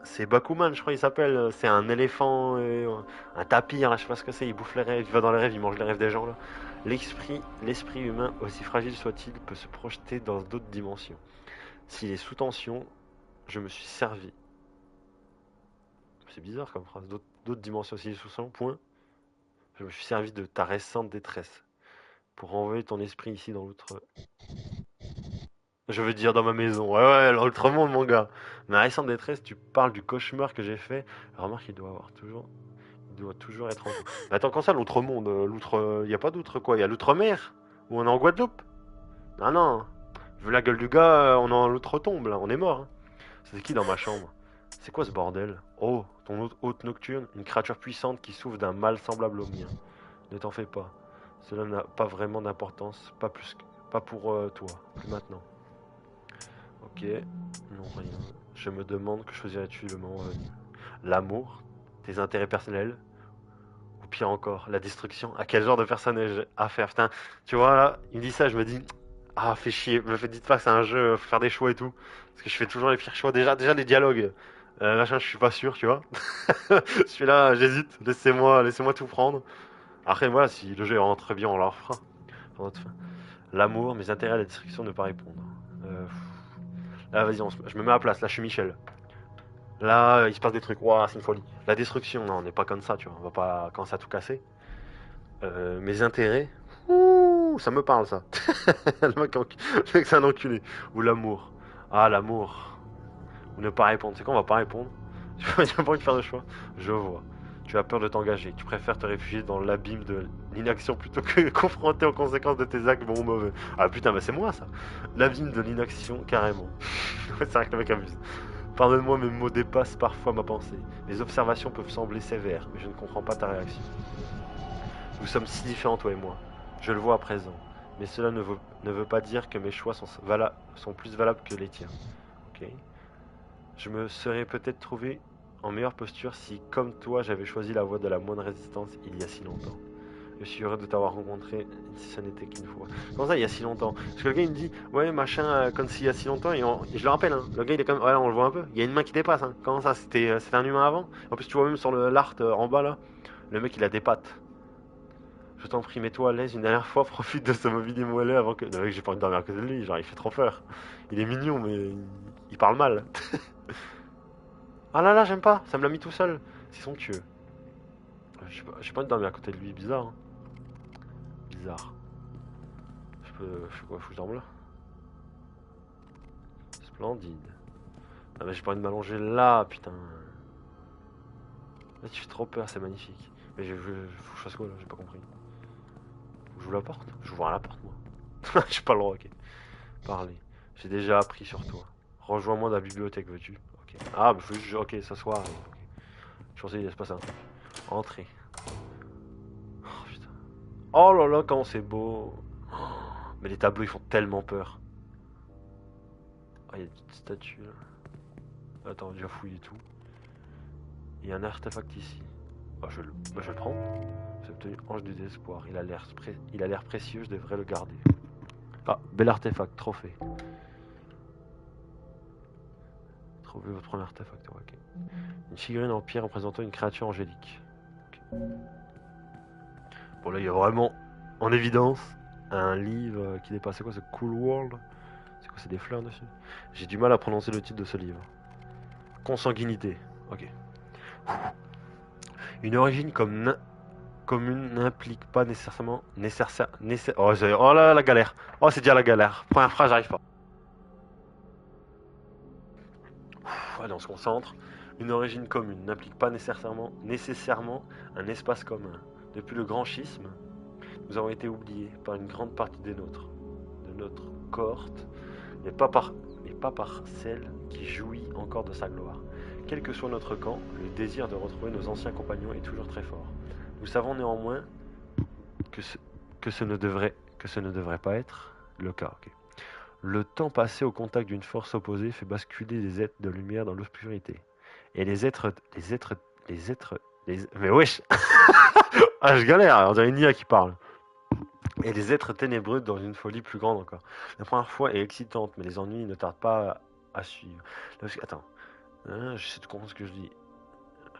C'est Bakuman, je crois il s'appelle. C'est un éléphant, un tapir, là, je sais pas ce que c'est. Il bouffe les rêves, il va dans les rêves, il mange les rêves des gens, là. L'esprit humain, aussi fragile soit-il, peut se projeter dans d'autres dimensions. S'il est sous tension, je me suis servi. C'est bizarre comme phrase. D'autres dimensions aussi sous tension, point. Je me suis servi de ta récente détresse pour envoyer ton esprit ici dans l'autre. Je veux dire dans ma maison. Ouais, ouais, l'autre monde, mon gars. Ma récente détresse, tu parles du cauchemar que j'ai fait. Remarque, il doit toujours être en jeu. Mais attends, quand ça, l'autre monde, l'outre, y a pas d'outre quoi? Y a l'outre-mer où on est en Guadeloupe? Ah non. Vu la gueule du gars, on est en l'outre-tombe là, on est mort. Hein. C'est qui dans ma chambre? C'est quoi ce bordel? Oh, ton hôte nocturne, une créature puissante qui souffre d'un mal semblable au mien. Ne t'en fais pas. Cela n'a pas vraiment d'importance, pas pour toi, plus maintenant. Ok, non rien. Je me demande que choisirais-tu le moment venu. L'amour, tes intérêts personnels, ou pire encore, la destruction. À quel genre de personne ai-je affaire? Putain, tu vois là, il me dit ça, je me dis, ah fais chier, me faites dites pas que c'est un jeu, faut faire des choix et tout. Parce que je fais toujours les pires choix. Déjà les dialogues. Machin, je suis pas sûr, tu vois. Celui-là, j'hésite. Laissez-moi tout prendre. Après, voilà, si le jeu rentre bien, on leur fera. L'amour, mes intérêts à la destruction, ne pas répondre. Là, vas-y, je me mets à la place. Là, je suis Michel. Là, il se passe des trucs. Waouh, c'est une folie. La destruction, non, on n'est pas comme ça, tu vois. On va pas commencer à tout casser. Mes intérêts, ouh, ça me parle, ça. Le mec, c'est un enculé. Ou l'amour. Ah, l'amour. Ou ne pas répondre. C'est quoi, on va pas répondre. Tu n'as pas envie de faire de choix. Je vois. Tu as peur de t'engager. Tu préfères te réfugier dans l'abîme de l'inaction plutôt que confronter aux conséquences de tes actes bons ou mauvais. Ah putain, bah c'est moi ça. L'abîme de l'inaction, carrément. C'est vrai que le mec abuse. Pardonne-moi, mes mots dépassent parfois ma pensée. Mes observations peuvent sembler sévères, mais je ne comprends pas ta réaction. Nous sommes si différents, toi et moi. Je le vois à présent. Mais cela ne veut pas dire que mes choix sont plus valables que les tiens. Ok. Je me serais peut-être trouvé en meilleure posture si, comme toi, j'avais choisi la voie de la moindre résistance il y a si longtemps. Je suis heureux de t'avoir rencontré, si ce n'était qu'une fois. Comment ça, il y a si longtemps? Parce que le gars, il me dit, ouais, machin, comme s'il y a si longtemps, et je le rappelle, hein, le gars, il est comme, ouais, on le voit un peu, il y a une main qui dépasse, hein. Comment ça, c'était un humain avant? En plus, tu vois même sur l'art en bas, là, le mec, il a des pattes. Je t'en prie, mets-toi à l'aise une dernière fois, profite de ce mobilier moelleux avant que... Le mec, j'ai pas envie de dormir à côté de lui, genre, il fait trop peur. Il est mignon, mais il parle mal. Ah là là, j'aime pas, ça me l'a mis tout seul. C'est somptueux. J'ai pas envie de dormir à côté de lui, bizarre. Hein. Bizarre. Je fais quoi, faut que je dorme là? Splendide. Ah mais j'ai pas envie de m'allonger là, putain. Là tu fais trop peur, c'est magnifique. Mais faut que je fasse quoi là, j'ai pas compris. Faut que j'ouvre la porte? J'ouvre la porte moi. J'ai pas le droit, ok. Parler. J'ai déjà appris sur toi. Rejoins-moi dans la bibliothèque, veux-tu? Ok. Ah, bah faut juste, ok, s'asseoir. Okay. Je pensais qu'il allait se passer un truc. Entrer. Oh putain. Oh là là, comment c'est beau. Oh, mais les tableaux ils font tellement peur. Ah, il y a des petites statues là. Attends, on va déjà fouiller tout. Il y a un artefact ici. Bah, je vais le prendre. J'ai obtenu Ange du désespoir. Il a l'air précieux, je devrais le garder. Ah, bel artefact, trophée. Trouvez votre premier artefact, ok. Une figurine en pierre représentant une créature angélique. Okay. Bon là, il y a vraiment, en évidence, un livre qui dépasse. C'est quoi ce Cool World? C'est quoi, c'est des fleurs dessus? J'ai du mal à prononcer le titre de ce livre. Consanguinité. Ok. Une origine commune n'implique pas nécessairement... oh là, la galère. Oh, c'est déjà la galère. Première phrase, j'arrive pas. Allez, on se concentre. Une origine commune n'implique pas nécessairement un espace commun. Depuis le grand schisme, nous avons été oubliés par une grande partie de notre cohorte. mais pas par celle qui jouit encore de sa gloire. Quel que soit notre camp, le désir de retrouver nos anciens compagnons est toujours très fort. Nous savons néanmoins que ce ne devrait pas être le cas. Okay. Le temps passé au contact d'une force opposée fait basculer les êtres de lumière dans l'obscurité. Et mais wesh. Ah, je galère, on dirait une IA qui parle. Et les êtres ténébreux dans une folie plus grande encore. La première fois est excitante, mais les ennuis ne tardent pas à suivre. Attends, je sais de comprendre ce que je dis.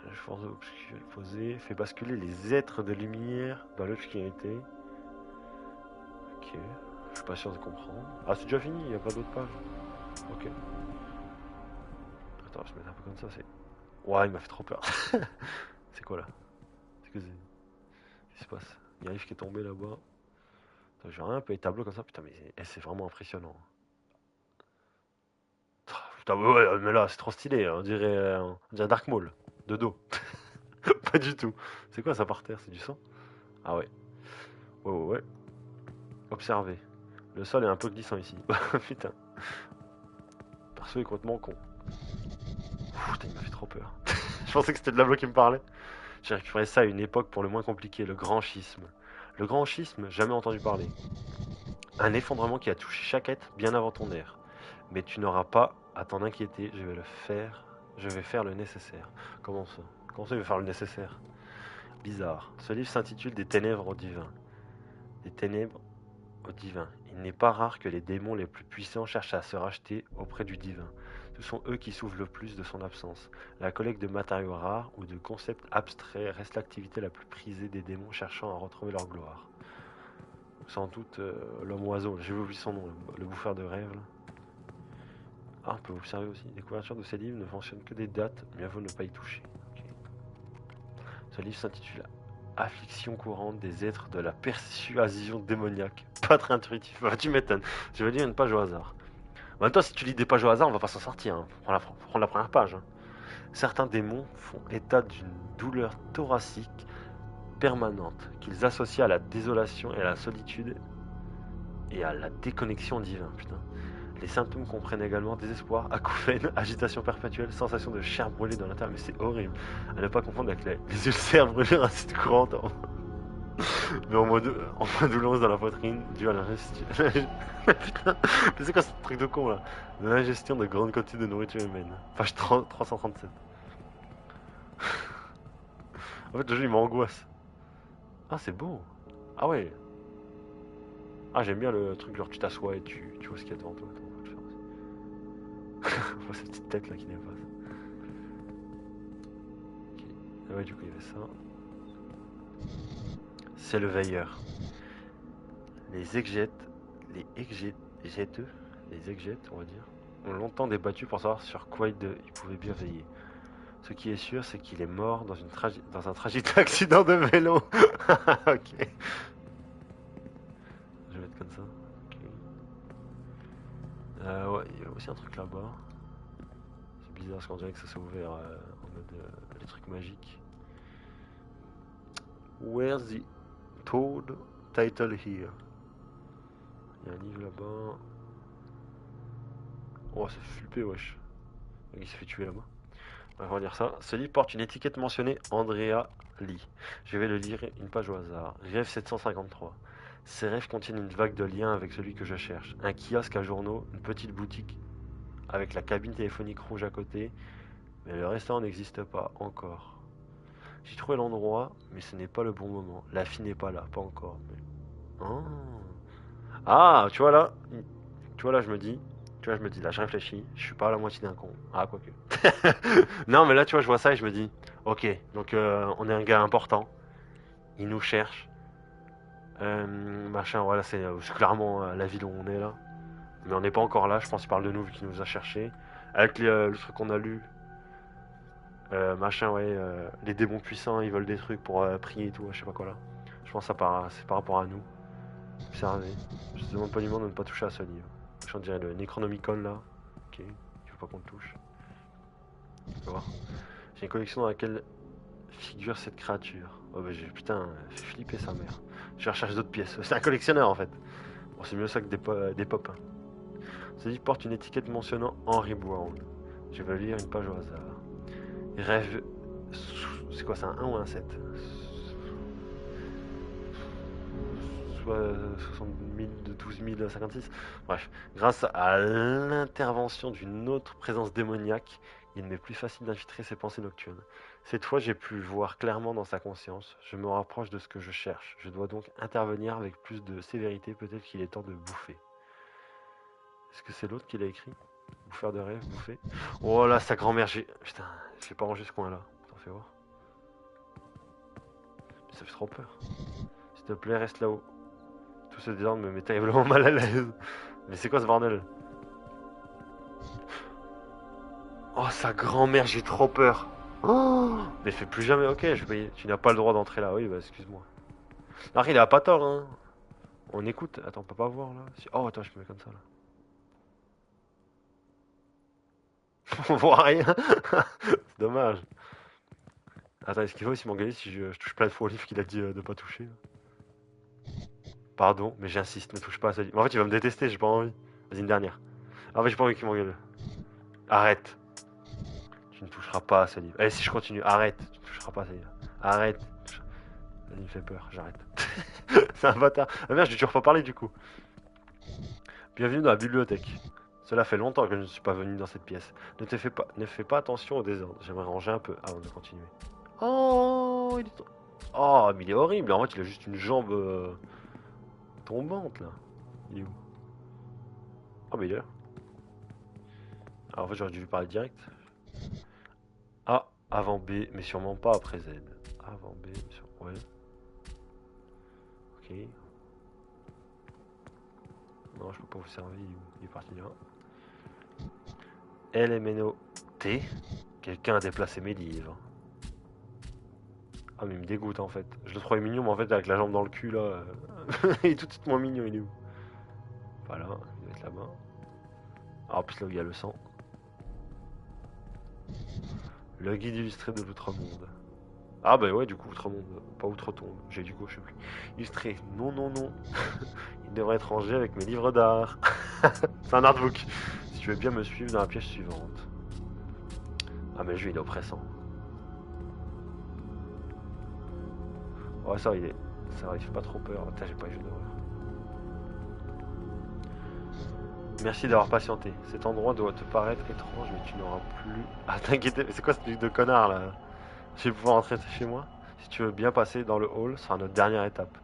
La force opposée fait basculer les êtres de lumière dans l'obscurité. Ok, je suis pas sûr de comprendre. Ah, c'est déjà fini, il n'y a pas d'autre page. Ok. Attends, je vais mettre un peu comme ça, c'est... Ouais, il m'a fait trop peur. C'est quoi là? C'est que c'est... Qu'est-ce qui se passe? Il y a un livre qui est tombé là-bas. Je vois un peu les tableaux comme ça, putain, mais c'est vraiment impressionnant. Putain, ouais, mais là, c'est trop stylé, on dirait Dark Maul, de dos. Pas du tout. C'est quoi ça par terre? C'est du sang? Ah ouais. Ouais. Observez. Le sol est un peu glissant ici. Putain. Perso est complètement con. Putain, il m'a fait trop peur. Je pensais que c'était de la bloc qui me parlait. J'ai récupéré ça à une époque pour le moins compliqué, le grand schisme. Le grand schisme, jamais entendu parler. Un effondrement qui a touché chaque être bien avant ton ère. Mais tu n'auras pas à t'en inquiéter, je vais faire le nécessaire. Comment ça? Comment ça, il va faire le nécessaire? Bizarre. Ce livre s'intitule Des ténèbres au divin. Des ténèbres au divin. Il n'est pas rare que les démons les plus puissants cherchent à se racheter auprès du divin. Ce sont eux qui souffrent le plus de son absence. La collecte de matériaux rares ou de concepts abstraits reste l'activité la plus prisée des démons cherchant à retrouver leur gloire. Sans doute l'homme oiseau, j'ai oublié son nom, le bouffeur de rêves. Là. Ah, on peut observer aussi. Les couvertures de ces livres ne mentionnent que des dates, mieux vaut ne pas y toucher. Okay. Ce livre s'intitule Affliction courante des êtres de la persuasion démoniaque. Pas très intuitif, bah, tu m'étonnes. Je vais lire une page au hasard. En même temps, si tu lis des pages au hasard, on va pas s'en sortir. Hein. Faut prendre la première page. Hein. Certains démons font état d'une douleur thoracique permanente qu'ils associent à la désolation et à la solitude et à la déconnexion divine. Putain. Les symptômes comprennent également désespoir, acouphènes, agitation perpétuelle, sensation de chair brûlée dans l'intérieur, mais c'est horrible. À ne pas confondre avec les ulcères brûlures acides courantes, mais en moins douloureuse dans la poitrine, dû à l'ingestion. Putain, mais c'est quoi ce truc de con là? De l'ingestion de grandes quantités de nourriture humaine. Page 337. En fait, le jeu il m'angoisse. Ah, c'est beau. Ah ouais. Ah, j'aime bien le truc, genre tu t'assois et tu vois ce qu'il y a devant toi. Attends, on va le faire aussi. On voit cette petite tête là qui dépasse. Ok. Ah ouais, du coup, il y avait ça. C'est le veilleur. Les exégètes, on va dire, ont longtemps débattu pour savoir sur quoi il pouvait bien veiller. Ce qui est sûr, c'est qu'il est mort dans un tragique accident de vélo. Ok. Je vais mettre comme ça. Ok. Ouais, il y a aussi un truc là-bas. C'est bizarre parce qu'on dirait que ça s'est ouvert en mode les trucs magiques. Where's the toad title here? Il y a un livre là-bas. Oh, c'est flippé, wesh. Il s'est fait tuer là-bas. On va lire ça. Ce livre porte une étiquette mentionnée Andrea Lee. Je vais le lire une page au hasard. Rêve 753. Ces rêves contiennent une vague de liens avec celui que je cherche. Un kiosque à journaux, une petite boutique avec la cabine téléphonique rouge à côté. Mais le restaurant n'existe pas encore. J'ai trouvé l'endroit, mais ce n'est pas le bon moment. La fille n'est pas là, pas encore. Mais... Oh. Ah, tu vois là, je me dis, là, je réfléchis, je suis pas à la moitié d'un con. Ah, quoique. Non, mais là, tu vois, je vois ça et je me dis, ok, donc on est un gars important, il nous cherche, machin, voilà, c'est clairement la ville où on est là. Mais on n'est pas encore là, je pense qu'il parle de nous vu qu'il nous a cherché. Avec le truc qu'on a lu, machin, ouais, les démons puissants, ils veulent des trucs pour prier et tout, je sais pas quoi là. Je pense que c'est par rapport à nous. Observez. Je te demande poliment de ne pas toucher à ce livre. J'en dirais le Necronomicon là. Ok, il faut pas qu'on le touche. On va voir. J'ai une collection dans laquelle figure cette créature. Oh bah j'ai putain fait flipper sa mère. Je recherche d'autres pièces. C'est un collectionneur en fait. Bon c'est mieux ça que des pop. Hein. Ce livre porte une étiquette mentionnant Henry Brown. Je vais lire une page au hasard. Rêve. C'est quoi, c'est un 1 ou un 7? Soit 60 000 de 12 056. Bref, grâce à l'intervention d'une autre présence démoniaque, il m'est plus facile d'infiltrer ses pensées nocturnes. Cette fois, j'ai pu voir clairement dans sa conscience. Je me rapproche de ce que je cherche. Je dois donc intervenir avec plus de sévérité. Peut-être qu'il est temps de bouffer. Est-ce que c'est l'autre qui l'a écrit? Bouffeur de rêve, bouffer. Oh là, sa grand-mère, Putain, j'ai pas rangé ce coin-là. T'en fais voir. Ça fait trop peur. S'il te plaît, reste là-haut. Tout ce désordre me met terriblement mal à l'aise. Mais c'est quoi ce bordel? Oh, sa grand-mère, j'ai trop peur. Oh, mais fais plus jamais, ok, je vais payer. Tu n'as pas le droit d'entrer là, oui, bah excuse-moi. Alors, il a pas tort, hein. On écoute. Attends, on peut pas voir là. Oh, attends, je me mets comme ça là. On voit rien. C'est dommage. Attends, est-ce qu'il va aussi m'engueuler si je touche plein de fois au livre qu'il a dit de pas toucher? Pardon, mais j'insiste, ne touche pas à ça. Mais en fait, il va me détester, j'ai pas envie. Vas-y, une dernière. Ah, ouais, j'ai pas envie qu'il m'engueule. Arrête. Tu ne toucheras pas à ce livre. Allez, si je continue, arrête. Tu ne toucheras pas à ce livre. Arrête. Vas-y, il me fait peur, j'arrête. C'est un bâtard. Ah merde, je lui ai toujours pas parlé du coup. Bienvenue dans la bibliothèque. Cela fait longtemps que je ne suis pas venu dans cette pièce. Ne fais pas attention au désordre. J'aimerais ranger un peu avant de continuer. Oh, il est... Oh, mais il est horrible. En fait, il a juste une jambe tombante là. Il est où? Oh, mais il est là. Alors, en fait, j'aurais dû lui parler direct. A avant B, mais sûrement pas après Z. Avant B, sur... Ouais. Ok. Non, je peux pas vous servir. Il est parti là. LMNO T. Quelqu'un a déplacé mes livres. Ah mais il me dégoûte en fait. Je le trouvais mignon mais en fait avec la jambe dans le cul là. Il est tout de suite moins mignon, il est où? Voilà, il doit être là-bas. Ah en plus là où il y a le sang. Le guide illustré de l'Outre-Monde. Ah bah ouais du coup Outre-Monde, pas Outre-Tombe, j'ai du coup je sais plus. Illustré, non non non. Il devrait être rangé avec mes livres d'art. C'est un artbook. Si tu veux bien me suivre dans la pièce suivante. Ah mais le jeu il est oppressant. Ouais ça il est. Ça il fait pas trop peur. Putain j'ai pas les jeux d'horreur. Merci d'avoir patienté. Cet endroit doit te paraître étrange, mais tu n'auras plus... Ah, t'inquiète, mais c'est quoi ce truc de connard, là? Je vais pouvoir rentrer chez moi? Si tu veux bien passer dans le hall, ce sera notre dernière étape.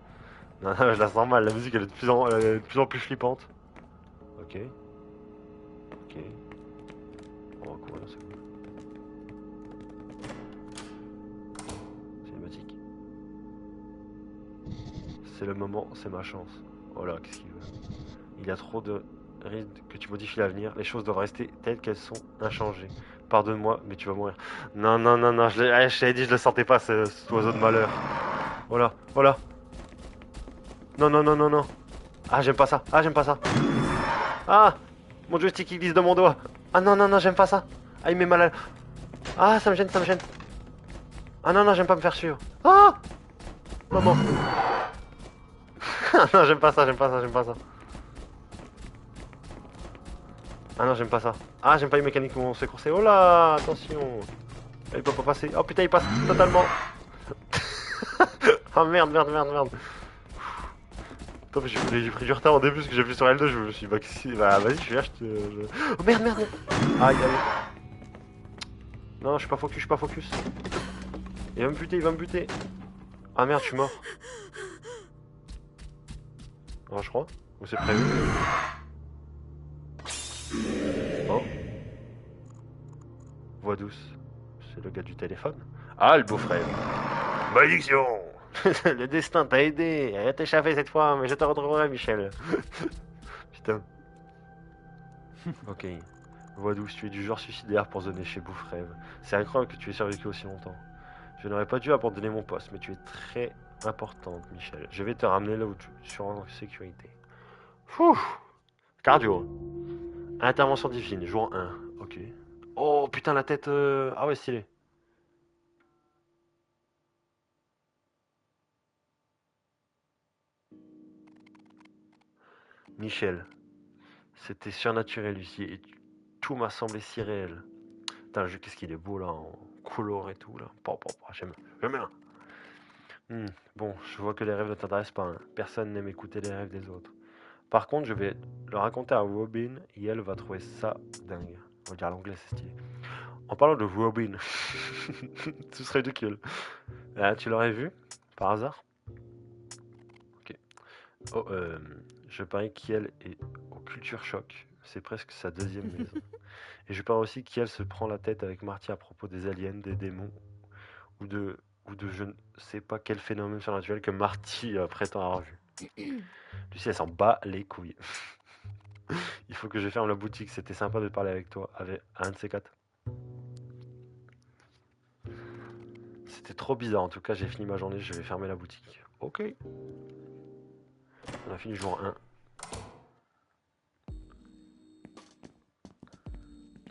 Non, non, je la sens mal, la musique, elle est de plus en plus flippante. Ok. Ok. On va courir, c'est cool. Cinématique. C'est le moment, c'est ma chance. Oh là, qu'est-ce qu'il veut? Il y a trop de risques que tu modifies l'avenir. Les choses doivent rester telles qu'elles sont, inchangées. Pardonne-moi, mais tu vas mourir. Non, non, non, non, je t'avais dit, je le sentais pas, cet oiseau de malheur. Oh là, oh là. Non, non, non, non, non. Ah, j'aime pas ça. Ah, j'aime pas ça. Ah, mon joystick il glisse de mon doigt. Ah non, non, non, j'aime pas ça. Ah, il met mal à... Ah, ça me gêne, ça me gêne. Ah non, non, j'aime pas me faire suivre. Ah, maman. Ah non, j'aime pas ça, j'aime pas ça, j'aime pas ça. Ah non, j'aime pas ça. Ah, j'aime pas les mécaniques où on se fait courser. Oh là, attention. Il peut pas passer. Oh putain, il passe totalement. Oh merde, merde, merde, merde. Attends, j'ai pris du retard au début parce que j'ai vu sur L2, je me suis dit, bah vas-y, je suis là, Oh merde, merde, merde. Aïe, aïe. Non, je suis pas focus, je suis pas focus. Il va me buter, il va me buter. Ah merde, je suis mort. Non, je crois. Ou c'est prévu. Oh. Voix douce. C'est le gars du téléphone. Ah, le beau-frère. Malédiction. Le destin t'a aidé. Elle t'a échappé cette fois, mais je te retrouverai, Michel. Putain. Ok. Voix douce, tu es du genre suicidaire pour zoner chez Boufrève. C'est incroyable que tu aies survécu aussi longtemps. Je n'aurais pas dû abandonner mon poste, mais tu es très importante, Michel. Je vais te ramener là où tu es en sécurité. Fouh. Cardio. Intervention divine, jour 1. Ok. Oh putain, la tête. Ah ouais, stylé. Michel, C'était surnaturel, Lucie, et tout m'a semblé si réel. Putain, le jeu, qu'est-ce qu'il est beau, là, en couleur et tout, là. J'aime bien. Bon, je vois que les rêves ne t'intéressent pas, hein. Personne n'aime écouter les rêves des autres. Par contre, je vais le raconter à Robin, et elle va trouver ça dingue. On va dire l'anglais, c'est stylé. En parlant de Robin, ce serait ridicule. Ah, tu l'aurais vu, par hasard? Ok. Oh, je parie qu'elle est au Culture Choc. C'est presque sa deuxième maison. Et je parie aussi qu'elle se prend la tête avec Marty à propos des aliens, des démons, ou de je ne sais pas quel phénomène surnaturel que Marty prétend avoir vu. Lucie, elle s'en bat les couilles. Il faut que je ferme la boutique. C'était sympa de parler avec toi, avec un de ces quatre. C'était trop bizarre. En tout cas, j'ai fini ma journée. Je vais fermer la boutique. Ok. On a fini jour 1.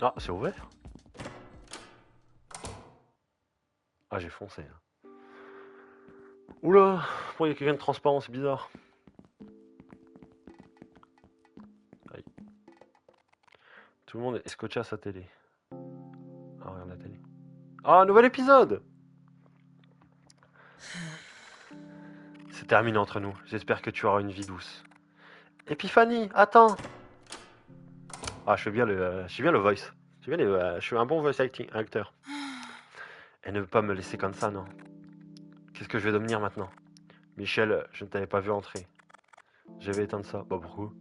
Ah, c'est ouvert? Ah, j'ai foncé. Oula, pourquoi il y a quelqu'un de transparent? C'est bizarre. Aïe. Tout le monde est scotché à sa télé. Ah, regarde la télé. Ah, nouvel épisode! C'est terminé entre nous. J'espère que tu auras une vie douce. Épiphanie, attends! Ah, je fais bien le voice. Je suis un bon voice acting, acteur. Et ne veut pas me laisser comme ça, non. Qu'est-ce que je vais devenir maintenant? Michel, je ne t'avais pas vu entrer. Je vais éteindre ça. Bah pourquoi?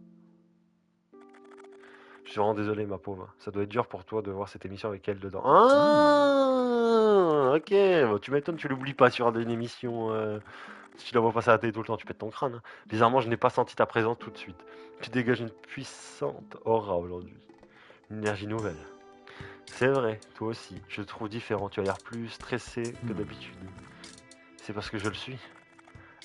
Je suis vraiment désolé, ma pauvre. Ça doit être dur pour toi de voir cette émission avec elle dedans. Ah, ok. Bon, tu m'étonnes, tu l'oublies pas sur une émission. Si tu la vois passer à la télé tout le temps, tu pètes ton crâne, hein. Bizarrement, je n'ai pas senti ta présence tout de suite. Tu dégages une puissante aura aujourd'hui. Une énergie nouvelle. C'est vrai, toi aussi. Je te trouve différent. Tu as l'air plus stressé que d'habitude. C'est parce que je le suis.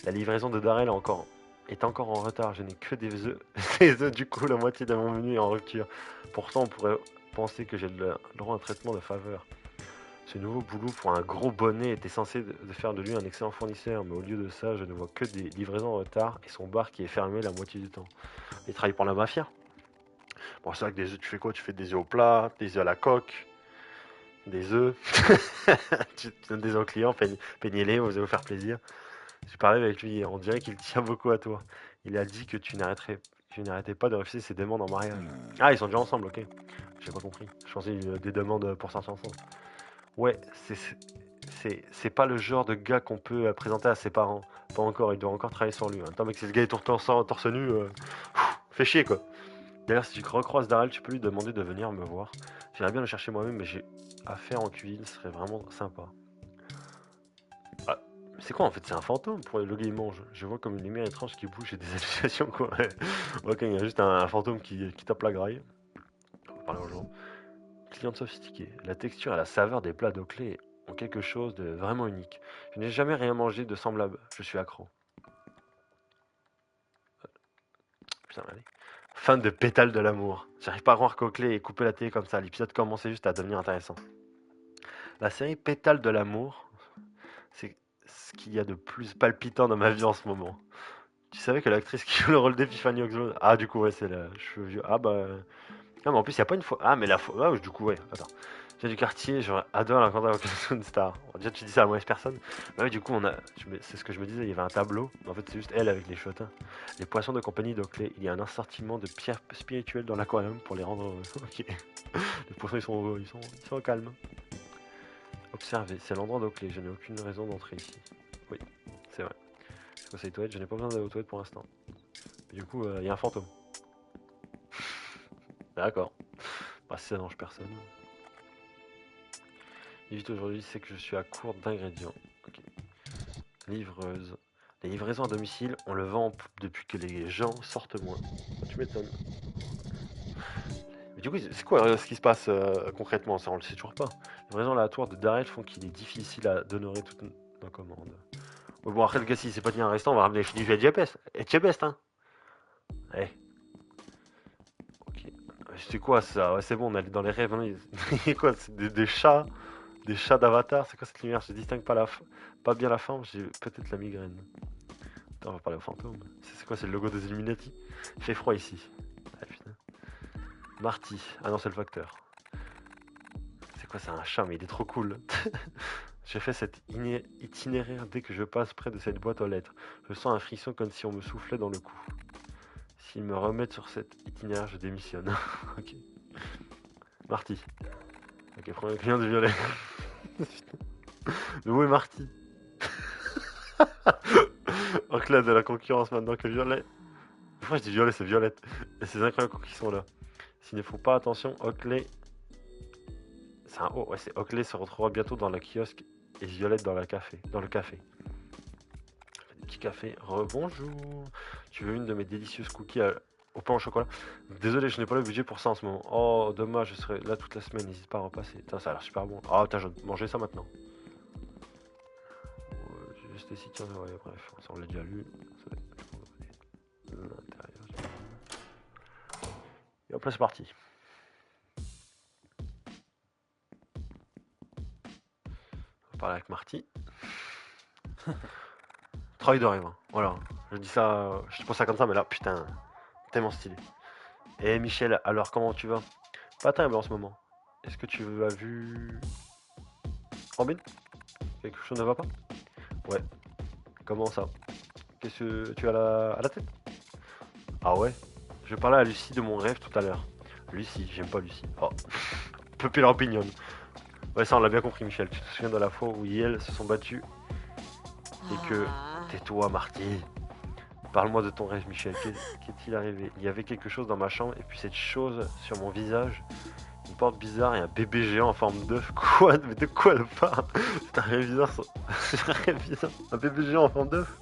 La livraison de Darrell est encore en retard. Je n'ai que des œufs. Des œufs, du coup, la moitié de mon menu est en rupture. Pourtant, on pourrait penser que j'ai le droit à un traitement de faveur. Ce nouveau boulot pour un gros bonnet était censé de faire de lui un excellent fournisseur, mais au lieu de ça, je ne vois que des livraisons en retard et son bar qui est fermé la moitié du temps. Il travaille pour la mafia. Bon, c'est vrai que des œufs, tu fais quoi? Tu fais des œufs au plat, des œufs à la coque, des œufs. Tu donnes des œufs aux clients, peignez-les, vous allez vous faire plaisir. J'ai parlé avec lui, on dirait qu'il tient beaucoup à toi. Il a dit que tu n'arrêtais pas de refuser ses demandes en mariage. Ah, ils sont déjà ensemble, ok. J'ai pas compris. Je pensais des demandes pour sortir ensemble. Ouais, c'est pas le genre de gars qu'on peut présenter à ses parents. Pas encore, il doit encore travailler sur lui. Attends, mec, si ce gars est torse nu, fait chier quoi. D'ailleurs, si tu recroises Daryl, tu peux lui demander de venir me voir. J'aimerais bien le chercher moi-même, mais j'ai affaire en cuisine, ce serait vraiment sympa. Ah, c'est quoi en fait? C'est un fantôme pour le gars il mange. Je vois comme une lumière étrange qui bouge et des hallucinations quoi. Ok, il y a juste un fantôme qui tape la graille. On va parler aux gens. Cliente sophistiquée. La texture et la saveur des plats d'Oakley ont quelque chose de vraiment unique. Je n'ai jamais rien mangé de semblable. Je suis accro. Putain, allez. Fan de Pétale de l'amour. J'arrive pas à croire qu'Oakley ait coupé la télé comme ça. L'épisode commençait juste à devenir intéressant. La série Pétale de l'amour, c'est ce qu'il y a de plus palpitant dans ma vie en ce moment. Tu savais que l'actrice qui joue le rôle d'Epiphany Oxlade... Ah, du coup, ouais, c'est la cheveux vieux. Ah, bah... Ah, mais en plus, il n'y a pas une fois... Ah, mais la fois... Ah, du coup, ouais, attends. J'ai du quartier, j'aurais adoré la rencontrer avec une star. Bon, déjà, tu dis ça à la mauvaise personne. Bah, ouais, du coup, c'est ce que je me disais, il y avait un tableau. Mais en fait, c'est juste elle avec les cheveux teints. Les poissons de compagnie d'Oakley. Il y a un assortiment de pierres spirituelles dans l'aquarium pour les rendre... Ok. Les poissons, ils sont au calme. Observez, c'est l'endroit d'Oakley. Je n'ai aucune raison d'entrer ici. Oui, c'est vrai. C'est quoi, c'est les toilettes? Je n'ai pas besoin d'aller aux toilettes pour l'instant. Du coup, il y a un fantôme. D'accord. Bah, si ça n'arrange personne. Vite aujourd'hui, c'est que je suis à court d'ingrédients. Ok. Livreuse. Les livraisons à domicile, on le vend depuis que les gens sortent moins. Tu m'étonnes. Mais du coup, c'est quoi ce qui se passe concrètement? Ça, on le sait toujours pas. Les livraisons aléatoires de Darrell font qu'il est difficile d'honorer toutes nos commandes. Mais bon, après, le gars, s'il s'est pas tenu un restant, on va ramener Philippe et Djebest. Et Djebest, hein. Eh. Ok. C'est quoi ça? Ouais, c'est bon, on est dans les rêves. Hein. Quoi? C'est des chats? Des chats d'avatar? C'est quoi cette lumière? Je distingue pas bien la forme, j'ai peut-être la migraine. Attends, on va parler aux fantômes. C'est quoi? C'est le logo des Illuminati? Il fait froid ici. Ah putain. Marty. Ah non, c'est le facteur. C'est quoi, c'est un chat, mais il est trop cool. J'ai fait cet itinéraire dès que je passe près de cette boîte aux lettres. Je sens un frisson comme si on me soufflait dans le cou. S'ils me remettent sur cet itinéraire, je démissionne. Ok. Marty. Ok, premier client du violet. Mais où est Marty? Oakley a de la concurrence maintenant que Violet. Pourquoi je dis Violet, c'est Violette. Et ces incroyables cookies sont là. S'ils ne font pas attention, Oakley. C'est un O, ouais, c'est Oakley se retrouvera bientôt dans la kiosque et Violette dans, dans le café. Petit café, rebonjour. Tu veux une de mes délicieuses cookies au pain au chocolat? Désolé, je n'ai pas le budget pour ça en ce moment. Oh, dommage, je serai là toute la semaine, n'hésite pas à repasser. Putain, ça a l'air super bon. Oh, t'as mangé ça maintenant. Juste ici, tiens, ouais, bref, ça on l'a déjà lu. L'intérieur. Et hop là, c'est parti. On va parler avec Marty. Travail de rêve, hein. Voilà. Je dis ça, je te pose ça comme ça, mais là, putain, tellement stylé. Et Michel, alors comment tu vas? Pas terrible en ce moment. Est-ce que tu as vu Robin? Quelque chose ne va pas? Ouais. Comment ça? Qu'est-ce que tu as à la tête? Ah ouais? Je parlais à Lucie de mon rêve tout à l'heure. Lucie, j'aime pas Lucie. Oh, Peuple opinion. Ouais, ça on l'a bien compris, Michel. Tu te souviens de la fois où ils se sont battus et que... Tais-toi, Marty. Parle-moi de ton rêve, Michel. Qu'est-il arrivé? Il y avait quelque chose dans ma chambre et puis cette chose sur mon visage. Une porte bizarre et un bébé géant en forme d'œuf. Quoi? Mais de quoi elle parle? C'est un rêve bizarre. C'est un rêve bizarre. Un bébé géant en forme d'œuf?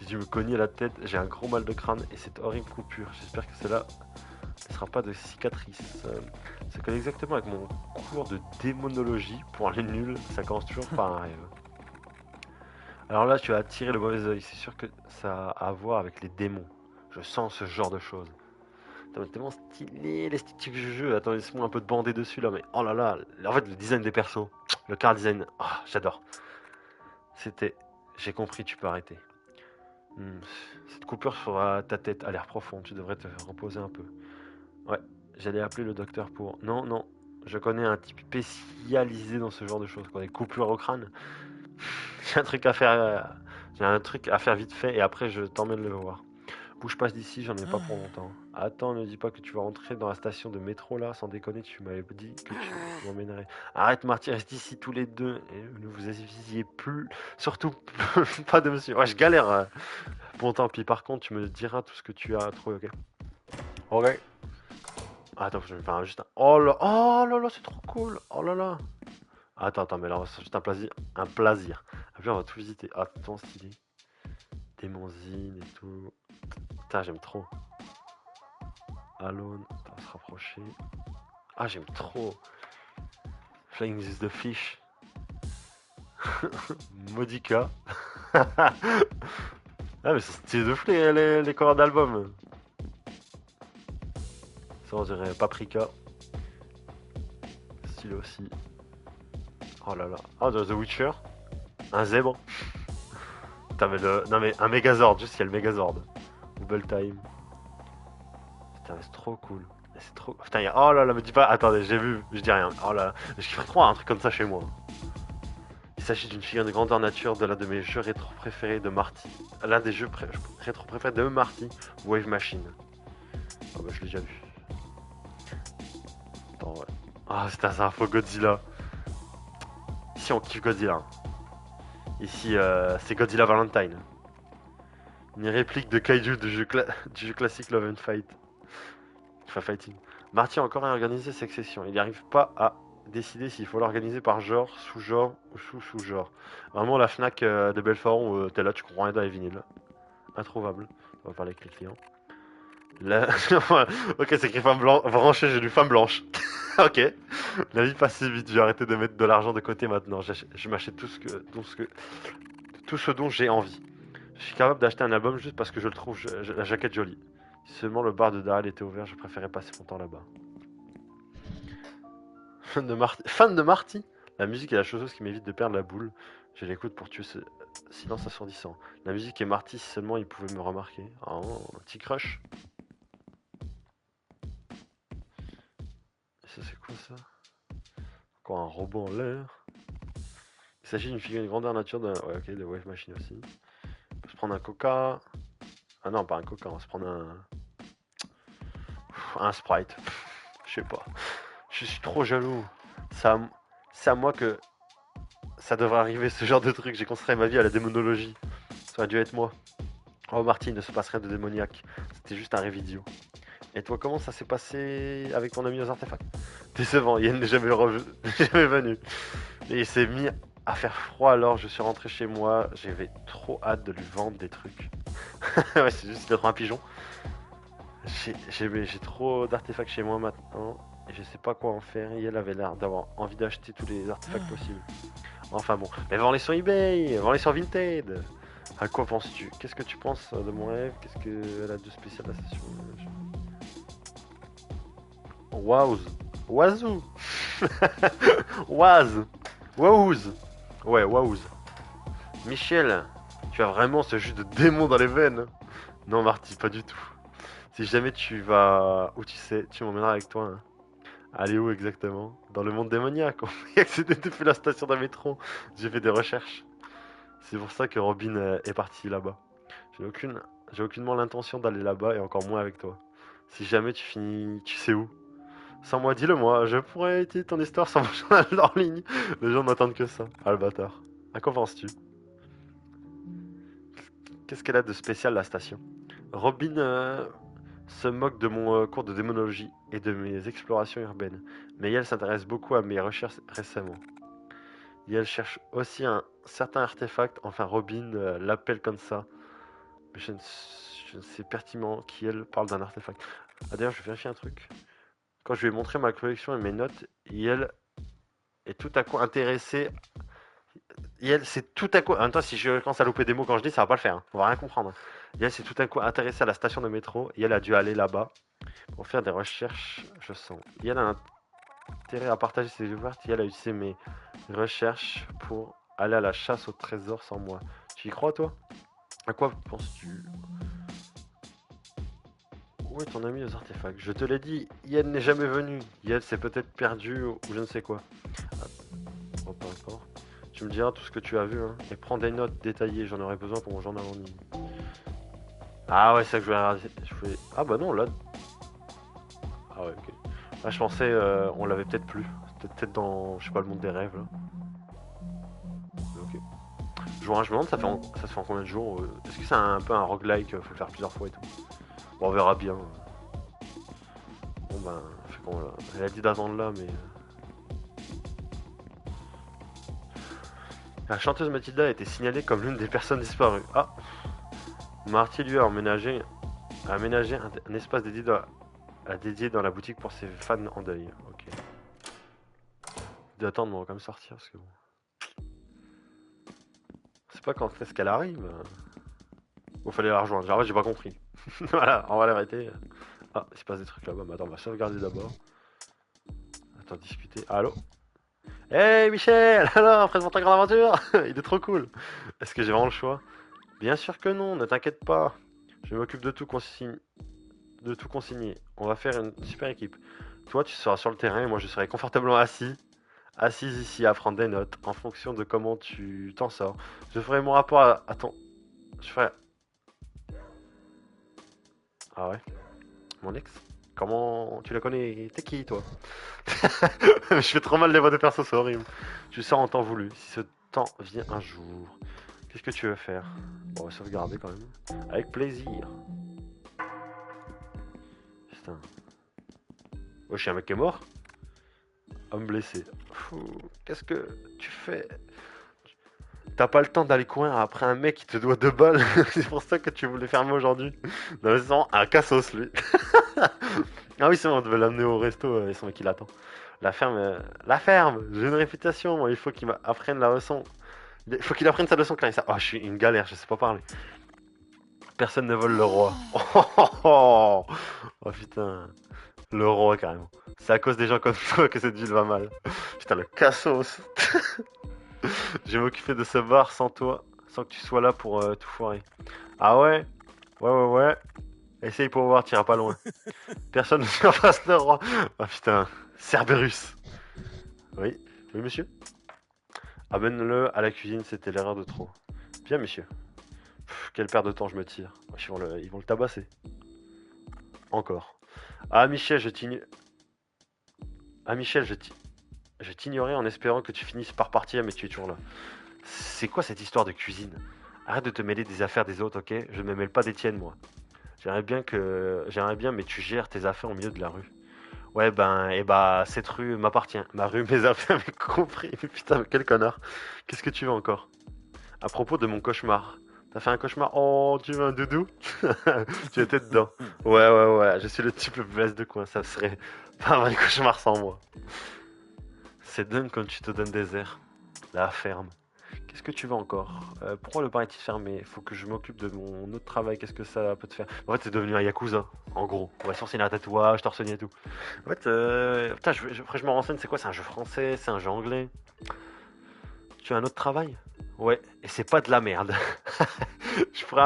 J'ai dû me cogner la tête. J'ai un gros mal de crâne et cette horrible coupure. J'espère que celle-là ne sera pas de cicatrice. Ça colle exactement avec mon cours de démonologie. Pour les nuls, ça commence toujours par un rêve. Alors là, tu as attiré le mauvais oeil. C'est sûr que ça a à voir avec les démons. Je sens ce genre de choses. C'est tellement stylé l'esthétique du jeu. Attends, laisse-moi un peu de bander dessus là, mais oh là là. En fait, le design des persos, le car design, oh, j'adore. C'était, j'ai compris, tu peux arrêter. Cette coupure sur ta tête a l'air profonde. Tu devrais te reposer un peu. Ouais, j'allais appeler le docteur pour. Non, non, je connais un type spécialisé dans ce genre de choses, quoi. Des coupures au crâne. J'ai un truc à faire. J'ai un truc à faire vite fait et après je t'emmène le voir. Bouge pas d'ici, j'en ai pas pour longtemps. Attends, ne dis pas que tu vas rentrer dans la station de métro là, sans déconner, tu m'avais dit que tu m'emmènerais. Arrête Marty, reste ici tous les deux et ne vous assisiez plus. Surtout pas de monsieur. Ouais, je galère. Bon, tant pis, par contre, tu me diras tout ce que tu as trouvé, ok? Ok. Attends, je vais faire juste un. Oh là là, c'est trop cool. Oh là là. Attends, mais là, c'est juste un plaisir. Un plaisir. Après, on va tout visiter. Attends, stylé. Démonzine et tout. Putain, j'aime trop. Alone, on va se rapprocher. Ah, j'aime trop. Flying is the fish. Modica. Ah, mais c'est stylé de fou les covers d'album. Ça, on dirait Paprika. Stylé aussi. Oh là là. Ah, The Witcher. Un zèbre. Putain, mais non, mais un Megazord, juste il y a le Megazord. Double Time. Putain, mais c'est trop cool. C'est trop. Putain, oh là là, me dis pas. Attendez, j'ai vu, je dis rien. Oh là là. Je kifferais trop un truc comme ça chez moi. Il s'agit d'une figure de grandeur nature de l'un de mes jeux rétro préférés de Marty. L'un des jeux rétro préférés de Marty, Wave Machine. Ah bah je l'ai déjà vu. Attends, ouais. Ah, c'est un faux Godzilla. Ici on kiffe Godzilla. Ici c'est Godzilla Valentine. Une réplique de Kaiju du jeu classique Love and Fight. Enfin Fighting. Marty a encore organisé cette session. Il n'y arrive pas à décider s'il faut l'organiser par genre, sous-genre ou sous-sous-genre. Vraiment la Fnac de Belfort où t'es là, tu comprends rien dans les vinyles. Introuvable. On va parler avec les clients. La... ok, c'est écrit femme blanche. Branché, j'ai lu femme blanche. Ok. La vie passe si vite, j'ai arrêté de mettre de l'argent de côté maintenant. Je m'achète tout ce dont j'ai envie. Je suis capable d'acheter un album juste parce que je le trouve la jaquette jolie. Si seulement le bar de Daryl était ouvert, je préférais passer mon temps là-bas. Fan de Marty. La musique est la chose qui m'évite de perdre la boule. Je l'écoute pour tuer ce silence assourdissant. La musique est Marty si seulement il pouvait me remarquer. Oh, un petit crush. Ça c'est quoi ça? Encore un robot en l'air. Il s'agit d'une figurine grandeur nature de... Ouais, ok, de Wave Machine aussi. On peut se prendre un coca. Ah non, pas un coca, on va se prendre un Sprite. Je sais pas. Je suis trop jaloux. Ça, c'est à moi que ça devrait arriver, ce genre de truc. J'ai consacré ma vie à la démonologie. Ça aurait dû être moi. Oh Marty, il ne se passe rien de démoniaque. C'était juste un rêve idiot. Et toi, comment ça s'est passé avec ton ami aux artefacts? Décevant, Yann n'est jamais, jamais venu. Et il s'est mis à faire froid alors je suis rentré chez moi. J'avais trop hâte de lui vendre des trucs. Ouais, c'est juste d'être un pigeon. J'ai trop d'artefacts chez moi maintenant. Et je sais pas quoi en faire. Et elle avait l'air d'avoir envie d'acheter tous les artefacts possibles. Enfin bon, mais vends-les sur eBay, vends-les sur Vinted. À quoi penses-tu? Qu'est-ce que tu penses de mon rêve? Qu'est-ce qu'elle a de spécial la station? Waouh! Wazoo! Waz! Waouz! Ouais, waouz. Michel, tu as vraiment ce jus de démon dans les veines? Non, Marty, pas du tout. Si jamais tu vas où tu sais, tu m'emmèneras avec toi. Hein. Aller où exactement? Dans le monde démoniaque. On peut y accéder depuis la station d'un métro. J'ai fait des recherches. C'est pour ça que Robin est parti là-bas. J'ai aucunement l'intention d'aller là-bas et encore moins avec toi. Si jamais tu finis, tu sais où? Sans moi, dis-le moi. Je pourrais étudier ton histoire sans mon journal en ligne. Les gens n'attendent que ça. Ah le bâtard. À quoi penses-tu? Qu'est-ce qu'elle a de spécial la station? Robin se moque de mon cours de démonologie et de mes explorations urbaines. Mais elle s'intéresse beaucoup à mes recherches récemment. Et elle cherche aussi un certain artefact. Enfin, Robin l'appelle comme ça. Mais je ne sais pertinemment qui elle parle d'un artefact. Ah d'ailleurs, je vais vérifier un truc. Quand je lui ai montré ma collection et mes notes, elle est tout à coup intéressée. Et elle, c'est tout à coup. En même temps, si je commence à louper des mots quand je dis, ça va pas le faire. Hein. On va rien comprendre. Et elle s'est tout à coup intéressée à la station de métro. Et elle a dû aller là-bas pour faire des recherches, je sens. Et elle a intérêt à partager ses découvertes. Et elle a utilisé mes recherches pour aller à la chasse au trésor sans moi. Tu y crois, toi? À quoi penses-tu? Où est ton ami aux artefacts? Je te l'ai dit, Yen n'est jamais venu. Yen s'est peut-être perdu ou je ne sais quoi. Ah, bon, peu importe. Tu me diras tout ce que tu as vu, hein. Et prends des notes détaillées, j'en aurai besoin pour mon journal en ligne. Ah ouais, c'est ça que je voulais... Ah bah non, là... Ah ouais, ok. Là, je pensais, on l'avait peut-être plus. C'était peut-être dans, je sais pas, le monde des rêves, là. Ok. Jour 1, je me demande, ça se fait en combien de jours? Est-ce que c'est un peu un roguelike, faut le faire plusieurs fois et tout? Bon, on verra bien. Bon ben, fait qu'on là. Elle a dit d'attendre là, mais... La chanteuse Mathilda a été signalée comme l'une des personnes disparues. Ah! Marty lui a aménagé un espace dédié dans la boutique pour ses fans en deuil. Ok. D'attendre, on va quand même sortir parce que bon. C'est pas quand est-ce qu'elle arrive. Bon, fallait la rejoindre. Genre, j'ai pas compris. Voilà, on va l'arrêter. Ah, il se passe des trucs là-bas. Mais attends, on va sauvegarder d'abord. Attends, discuter. Allô? Hey Michel! Alors, présente ta grande aventure! Il est trop cool! Est-ce que j'ai vraiment le choix? Bien sûr que non, ne t'inquiète pas. Je m'occupe de tout consigner. On va faire une super équipe. Toi, tu seras sur le terrain et moi, je serai confortablement assise ici à prendre des notes en fonction de comment tu t'en sors. Je ferai mon rapport à ton... Je ferai... Ah ouais? Mon ex? Comment tu la connais? T'es qui, toi? Je fais trop mal les voix de perso, c'est horrible. Tu sors en temps voulu. Si ce temps vient un jour, qu'est-ce que tu veux faire? Bon, on va sauvegarder quand même. Avec plaisir. Putain. Oh, je suis un mec qui est mort? Homme blessé. Qu'est-ce que tu fais? T'as pas le temps d'aller courir après un mec qui te doit 2 balles. C'est pour ça que tu voulais fermer aujourd'hui. Non, mais c'est vraiment un cassos, lui. Ah oui, c'est bon, on devait l'amener au resto et son mec qui l'attend. La ferme, j'ai une réputation, moi, il faut qu'il apprenne la leçon. Il faut qu'il apprenne sa leçon, Clarissa. Oh, je suis une galère, je sais pas parler. Personne ne vole le roi. Oh putain, le roi carrément. C'est à cause des gens comme toi que cette ville va mal. Putain, le cassos. Je vais m'occuper de ce bar sans toi, sans que tu sois là pour tout foirer. Ah ouais? Ouais. Essaye pour voir, t'iras pas loin. Personne ne surpasse le roi. Ah putain, Cerberus. Oui, oui, monsieur. Amène-le à la cuisine, c'était l'erreur de trop. Bien, monsieur. Quelle perte de temps je me tire. Ils vont le tabasser. Encore. Ah, Michel, Ah, Michel, je t'ignorais en espérant que tu finisses par partir, mais tu es toujours là. C'est quoi cette histoire de cuisine? Arrête de te mêler des affaires des autres, ok? Je ne me mêle pas des tiennes, moi. J'aimerais bien, mais tu gères tes affaires au milieu de la rue. Ouais, ben, et bah, cette rue m'appartient. Ma rue, mes affaires, mais compris. Mais putain, mais quel connard. Qu'est-ce que tu veux encore? À propos de mon cauchemar. T'as fait un cauchemar? Oh, tu veux un doudou? Tu étais dedans. Ouais, ouais, ouais, je suis le type le plus baisse de coin. Ça serait pas un vrai cauchemar sans moi. C'est dingue quand tu te donnes des airs. La ferme. Qu'est-ce que tu veux encore? Pourquoi le bar est-il fermé? Faut que je m'occupe de mon autre travail. Qu'est-ce que ça peut te faire? En fait, c'est devenu un yakuza, en gros. On va sortir un tatouage, torse nu et tout. En fait, putain, après, je me renseigne, c'est quoi? C'est un jeu français? C'est un jeu anglais? Tu as un autre travail? Ouais, et c'est pas de la merde. Je pourrais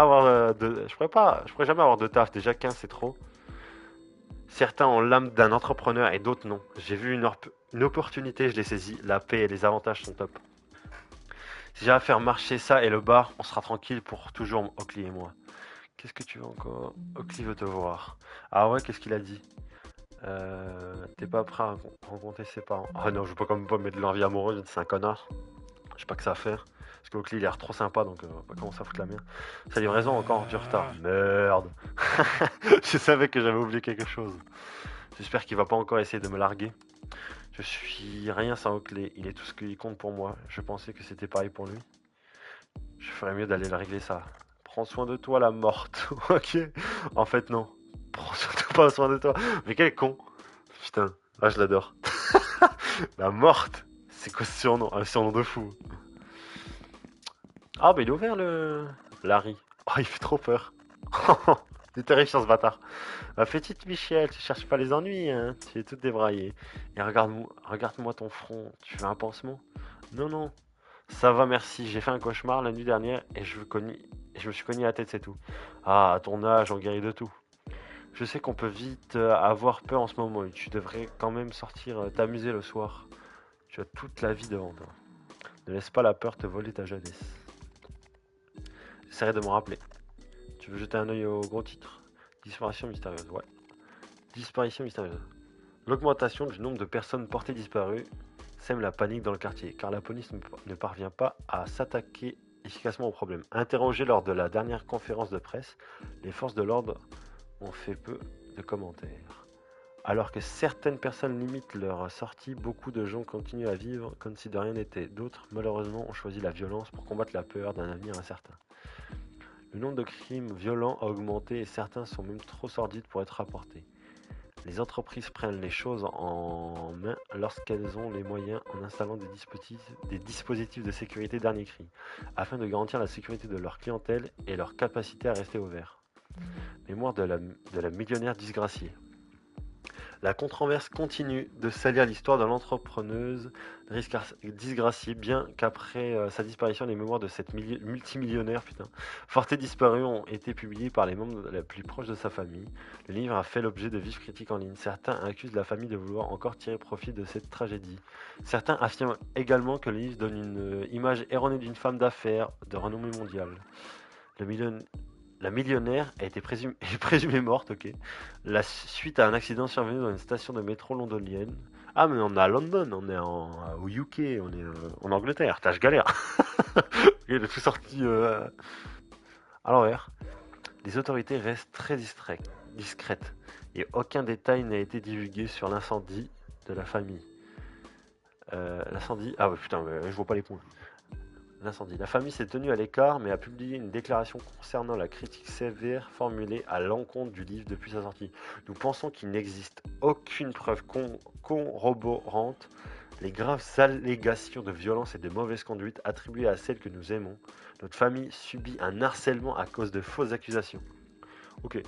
jamais avoir de taf. Déjà 15 c'est trop. Certains ont l'âme d'un entrepreneur et d'autres non. J'ai vu une opportunité, je l'ai saisie. La paix et les avantages sont top. Si j'ai à faire marcher ça et le bar, on sera tranquille pour toujours, Oakley et moi. Qu'est-ce que tu veux encore? Oakley veut te voir. Ah ouais, qu'est-ce qu'il a dit? T'es pas prêt à rencontrer ses parents? Ah non, je veux pas comme pas mettre de l'envie amoureuse, c'est un connard. Je sais pas que ça à faire. Parce que Oakley il a l'air trop sympa, donc on va pas commencer à foutre la merde. Sa livraison a encore du retard. Merde. Je savais que j'avais oublié quelque chose. J'espère qu'il va pas encore essayer de me larguer. Je suis rien sans Oakley. Il est tout ce qui compte pour moi. Je pensais que c'était pareil pour lui. Je ferais mieux d'aller le régler ça. Prends soin de toi, la morte. Ok. En fait, non. Prends surtout pas soin de toi. Mais quel con. Putain. Ah, je l'adore. La morte. C'est quoi ce surnom? Un surnom de fou. Ah, bah il est ouvert le. Larry. Oh, il fait trop peur. Il est terrifiant ce bâtard. Ma petite Michel, tu cherches pas les ennuis, hein. Tu es toute débraillée. Et regarde-moi ton front. Tu veux un pansement? Non, non. Ça va, merci. J'ai fait un cauchemar la nuit dernière et je me suis cogné la tête, c'est tout. Ah, à ton âge, on guérit de tout. Je sais qu'on peut vite avoir peur en ce moment et tu devrais quand même sortir t'amuser le soir. Tu as toute la vie devant toi. Ne laisse pas la peur te voler ta jeunesse. J'essaierai de me rappeler. Tu veux jeter un œil au gros titre? Disparition mystérieuse, ouais. Disparition mystérieuse. L'augmentation du nombre de personnes portées disparues sème la panique dans le quartier, car la police ne parvient pas à s'attaquer efficacement au problème. Interrogé lors de la dernière conférence de presse, les forces de l'ordre ont fait peu de commentaires. Alors que certaines personnes limitent leur sortie, beaucoup de gens continuent à vivre comme si de rien n'était. D'autres, malheureusement, ont choisi la violence pour combattre la peur d'un avenir incertain. Le nombre de crimes violents a augmenté et certains sont même trop sordides pour être rapportés. Les entreprises prennent les choses en main lorsqu'elles ont les moyens en installant des dispositifs de sécurité dernier cri, afin de garantir la sécurité de leur clientèle et leur capacité à rester ouverts. Mémoire de la millionnaire disgraciée. La controverse continue de salir l'histoire de l'entrepreneuse disgraciée, bien qu'après sa disparition, les mémoires de cette multimillionnaire, fortée disparue, ont été publiées par les membres les plus proches de sa famille. Le livre a fait l'objet de vives critiques en ligne. Certains accusent la famille de vouloir encore tirer profit de cette tragédie. Certains affirment également que le livre donne une image erronée d'une femme d'affaires de renommée mondiale. La millionnaire a été présumée morte, ok, la suite à un accident survenu dans une station de métro londonienne. Ah, mais on est à London, on est au UK, on est en Angleterre. Je galère. Il est tout sorti à l'envers. Les autorités restent très discrètes et aucun détail n'a été divulgué sur l'incendie de la famille. L'incendie. Ah ouais, putain, je vois pas les points. L'incendie. La famille s'est tenue à l'écart mais a publié une déclaration concernant la critique sévère formulée à l'encontre du livre depuis sa sortie. Nous pensons qu'il n'existe aucune preuve corroborante les graves allégations de violence et de mauvaise conduite attribuées à celle que nous aimons. Notre famille subit un harcèlement à cause de fausses accusations. Ok.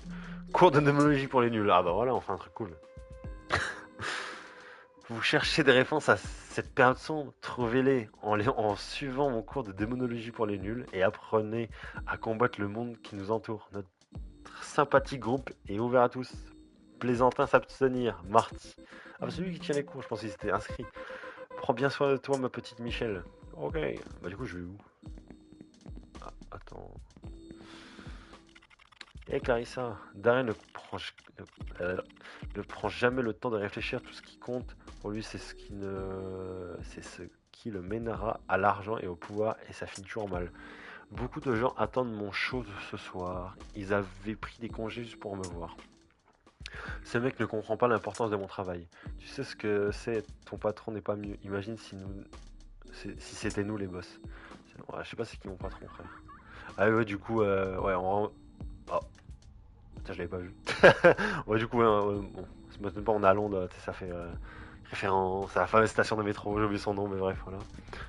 Cours de démonologie pour les nuls. Ah bah voilà, on fait un truc cool. Vous cherchez des réponses à cette période sombre, trouvez-les en suivant mon cours de démonologie pour les nuls et apprenez à combattre le monde qui nous entoure. Notre sympathique groupe est ouvert à tous. Plaisantin s'abstenir, Marty. Ah, bah, c'est lui qui tient les cours, je pense qu'ils étaient inscrits. Prends bien soin de toi, ma petite Michelle. Ok. Bah, du coup, je vais où? Ah, attends. Eh Clarissa, Darren ne prend jamais le temps de réfléchir. Tout ce qui compte pour lui, c'est ce qui le mènera à l'argent et au pouvoir, et ça finit toujours mal. Beaucoup de gens attendent mon show ce soir. Ils avaient pris des congés juste pour me voir. Ce mec ne comprend pas l'importance de mon travail. Tu sais ce que c'est, ton patron n'est pas mieux. Imagine si c'était nous les boss. Ouais, je sais pas c'est qui mon patron, frère. Ah ouais, du coup, ouais, oh, putain, je l'avais pas vu. Ouais, du coup, bon, ça m'étonne pas, on est à Londres, tu sais, ça fait référence à la fameuse station de métro, j'ai oublié son nom, mais bref, voilà.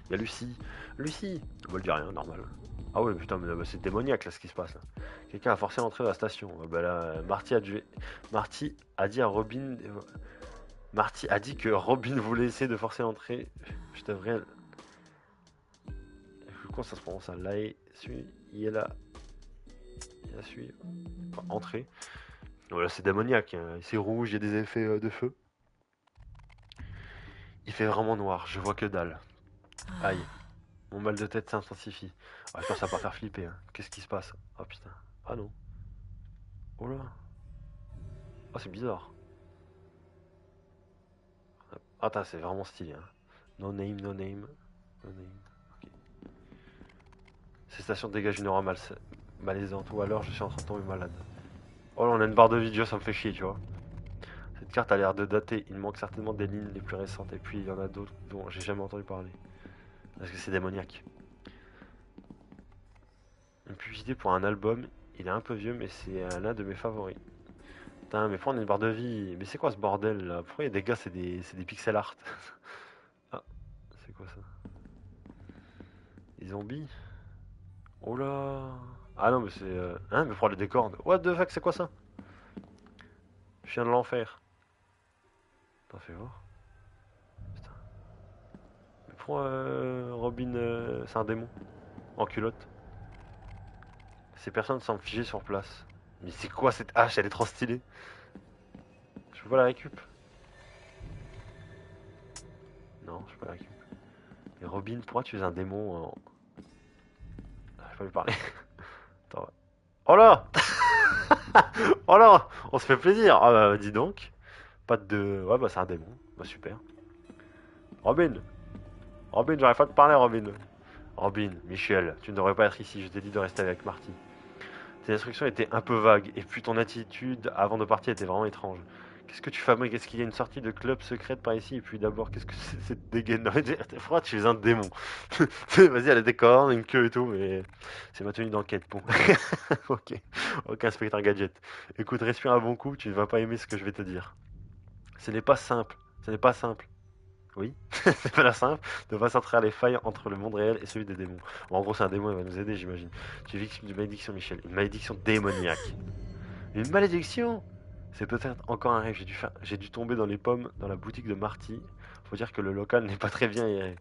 Il y a Lucie. Lucie! Bah, elle dit rien, normal. Ah ouais, putain, mais c'est démoniaque là ce qui se passe là. Quelqu'un a forcé l'entrée de la station. Bah là, Marty a dit à Robin. Marty a dit que Robin voulait essayer de forcer l'entrée. Je devrais. Comment ça se prononce ça? Là, il est là. Il a suivi. Enfin, entrée. Voilà, c'est démoniaque. Hein. C'est rouge, il y a des effets de feu. Il fait vraiment noir, je vois que dalle. Aïe, mon mal de tête s'intensifie. Ah, j'espère que ça va pas faire flipper. Hein. Qu'est-ce qui se passe? Oh putain. Ah non. Oh là. Oh, c'est bizarre. Ah, c'est vraiment stylé. Hein. No name, no name. No name. Ok. Ces stations dégagent une aura malaisante. Ou alors je suis en train de tomber malade. Oh là, on a une barre de vidéo, ça me fait chier, tu vois. Cette carte a l'air de dater. Il manque certainement des lignes les plus récentes. Et puis il y en a d'autres dont j'ai jamais entendu parler. Parce que c'est démoniaque. Une publicité pour un album. Il est un peu vieux, mais c'est l'un de mes favoris. Putain, mais prendre une barre de vie. Mais c'est quoi ce bordel là? Pourquoi il y a des gars, c'est des pixel art? Ah, c'est quoi ça? Des zombies? Oh là! Ah non, mais c'est. Hein, mais pour les décors. What the fuck, c'est quoi ça? Chien de l'enfer. T'en fais voir. Putain. Mais pourquoi Robin, c'est un démon? En culotte? Ces personnes semblent figées sur place. Mais c'est quoi cette hache? Elle est trop stylée. Je peux pas la récup? Non, je peux pas la récup. Et Robin, pourquoi tu es un démon en. Ah, je vais pas lui parler. Attends. Oh là! Oh là! On se fait plaisir! Ah bah dis donc. Pas de. Ouais, bah c'est un démon. Bah super. Robin! Robin, j'arrive pas de parler, Robin. Robin, Michel, tu ne devrais pas être ici, je t'ai dit de rester avec Marty. Tes instructions étaient un peu vagues, et puis ton attitude avant de partir était vraiment étrange. Qu'est-ce que tu fabriques? Est-ce qu'il y a une sortie de club secrète par ici? Et puis d'abord, qu'est-ce que c'est cette dégaine? Non, mais froid, tu es un démon. Vas-y, elle a des cornes, une queue et tout, mais c'est ma tenue d'enquête, bon. Ok, ok, inspecteur Gadget. Écoute, respire un bon coup, tu ne vas pas aimer ce que je vais te dire. Ce n'est pas simple, ce n'est pas simple. Oui, c'est pas la simple de pas s'entraire les failles entre le monde réel et celui des démons. Bon, en gros, c'est un démon, il va nous aider, j'imagine. Tu es victime d'une malédiction, Michel. Une malédiction démoniaque. Une malédiction? C'est peut-être encore un rêve. J'ai dû tomber dans les pommes dans la boutique de Marty. Faut dire que le local n'est pas très bien aéré.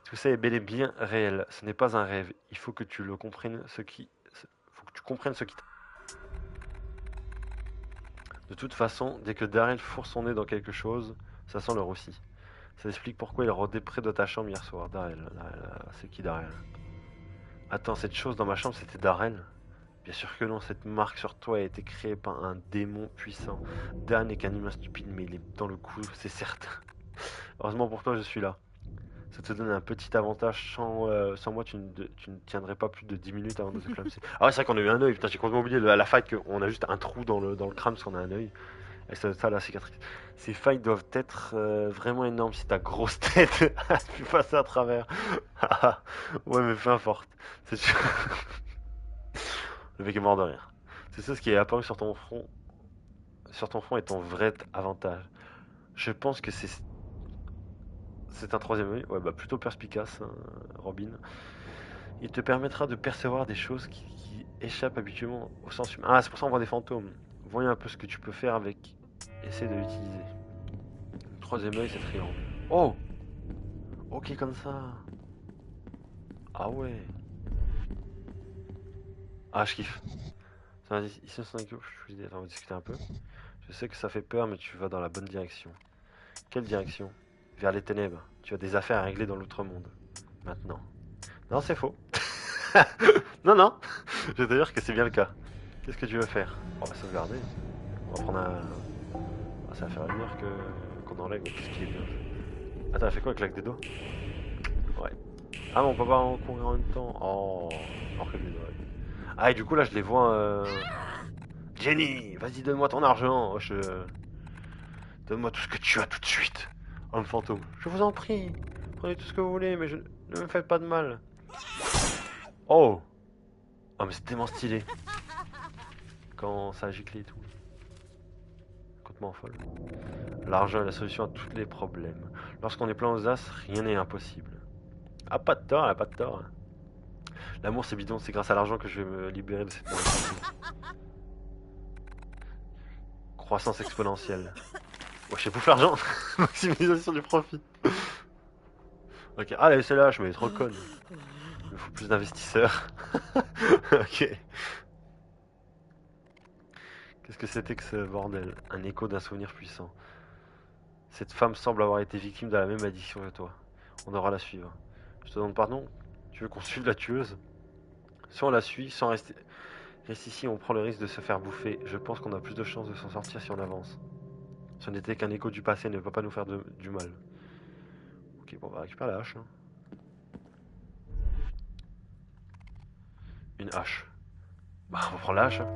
Tout ça est bel et bien réel. Ce n'est pas un rêve. Il faut que tu le comprennes faut que tu comprennes ce qui. De toute façon, dès que Daryl fourre son nez dans quelque chose, ça sent le roussi. Ça explique pourquoi il rôdait près de ta chambre hier soir. Darrell. C'est qui Darrell? Attends, cette chose dans ma chambre, c'était Darrell? Bien sûr que non, cette marque sur toi a été créée par un démon puissant. Darrell n'est qu'un humain stupide, mais il est dans le coup, c'est certain. Heureusement pour toi, je suis là. Ça te donne un petit avantage. Sans moi, tu ne tiendrais pas plus de 10 minutes avant de te clamser. Ah ouais, c'est vrai qu'on a eu un œil. Putain, j'ai complètement oublié à la fac qu'on a juste un trou dans le crâne parce qu'on a un œil. Et ça, la cicatrice. Ces failles doivent être vraiment énormes si ta grosse tête a pu passer à travers. Ouais, mais peu importe. C'est sûr. Le mec est mort de rire. C'est ça ce qui est apparu sur ton front. Sur ton front est ton vrai avantage. Je pense que c'est un troisième œil. Ouais, bah plutôt perspicace, hein, Robin. Il te permettra de percevoir des choses qui échappent habituellement au sens humain. Ah, c'est pour ça qu'on voit des fantômes. Voyons un peu ce que tu peux faire avec. Essaye de l'utiliser. Le troisième œil, c'est triangle. Oh! Ok, comme ça. Ah ouais. Ah, je kiffe. Ici, on va discuter un peu. Je sais que ça fait peur, mais tu vas dans la bonne direction. Quelle direction? Vers les ténèbres. Tu as des affaires à régler dans l'autre monde. Maintenant. Non, c'est faux. Non, non. Je vais te dire que c'est bien le cas. Qu'est-ce que tu veux faire? On va sauvegarder. On va prendre un... Ah, ça va faire 1 heure qu'on enlève. Qu'est-ce qui est bien? Attends, elle fait quoi avec l'ac des dos? Ouais. Ah, mais on peut pas en courir en même temps. Oh, alors que les doigts. Ah, et du coup, là, je les vois. Jenny, vas-y, donne-moi ton argent. Donne-moi tout ce que tu as tout de suite. Homme fantôme. Je vous en prie. Prenez tout ce que vous voulez, mais ne me faites pas de mal. Oh! Oh, mais c'est tellement stylé. Quand ça gicle et tout. Complètement folle. L'argent est la solution à tous les problèmes. Lorsqu'on est plein aux as, rien n'est impossible. Ah, pas de tort, elle a pas de tort. L'amour, c'est bidon, c'est grâce à l'argent que je vais me libérer de cette malédiction. Croissance exponentielle. Ouais, je sais bouffe l'argent. Maximisation du profit. Ok, allez, c'est là, je mets trop conne. Il me faut plus d'investisseurs. Ok. Qu'est-ce que c'était que ce bordel? Un écho d'un souvenir puissant. Cette femme semble avoir été victime de la même addiction que toi. On devra la suivre. Je te demande pardon? Tu veux qu'on suive la tueuse? Si on la suit, sans rester ici, on prend le risque de se faire bouffer. Je pense qu'on a plus de chances de s'en sortir si on avance. Ce n'était qu'un écho du passé, ne peut pas nous faire du mal. Ok, bon, on va récupérer la hache. Hein. Une hache. Bah, on va prendre la hache. Hein.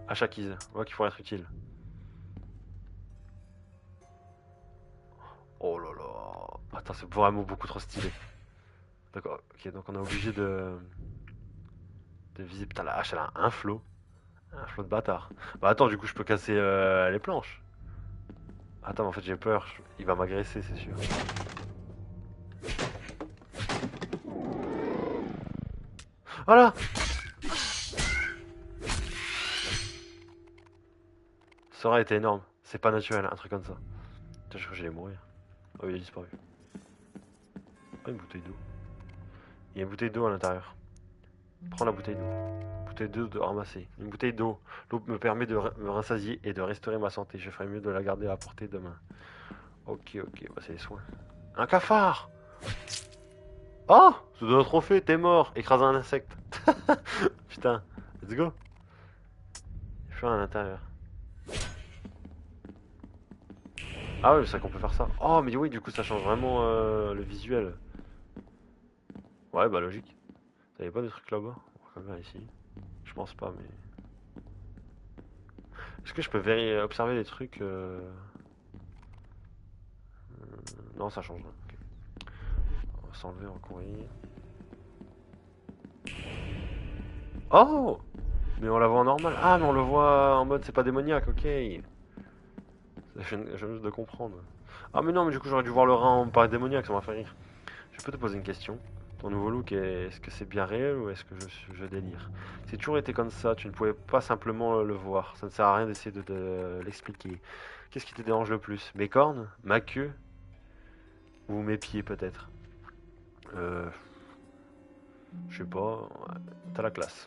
Hache acquise. On voit qu'il pourrait être utile. Oh là là. Attends, c'est vraiment beaucoup trop stylé. D'accord, ok, donc on est obligé de viser. Putain, la hache, elle a un flot. Un flot de bâtard. Bah attends, du coup, je peux casser les planches. Attends, mais en fait, j'ai peur. Il va m'agresser, c'est sûr. Voilà. Ça aurait été énorme. C'est pas naturel, un truc comme ça. Putain, je crois que j'allais mourir. Oh, il a disparu. Oh, une bouteille d'eau. Il y a une bouteille d'eau à l'intérieur. Prends la bouteille d'eau. Bouteille d'eau de ramasser. Une bouteille d'eau. L'eau me permet de me rassasier et de restaurer ma santé. Je ferais mieux de la garder à portée demain. Ok, ok, bah c'est les soins. Un cafard! Oh! Ça doit un trophée, t'es mort! Écrase un insecte. Putain, let's go! Je suis à l'intérieur. Ah oui, c'est vrai qu'on peut faire ça. Oh, mais oui, du coup, ça change vraiment le visuel. Ouais, bah logique. T'avais pas de trucs là-bas? On va quand même ici. Je pense pas, mais... Est-ce que je peux observer des trucs Non, ça change. Okay. On va s'enlever, on va courir. Oh! Mais on la voit en normal. Ah, mais on le voit en mode c'est pas démoniaque, ok. Je viens juste de comprendre. Ah, mais non, mais du coup, j'aurais dû voir le rein en paraît démoniaque, ça m'a fait rire. Je peux te poser une question. Ton nouveau look, est-ce que c'est bien réel ou est-ce que je délire? C'est toujours été comme ça, tu ne pouvais pas simplement le voir. Ça ne sert à rien d'essayer de l'expliquer. Qu'est-ce qui te dérange le plus? Mes cornes? Ma queue? Ou mes pieds peut-être? Je sais pas, ouais, t'as la classe.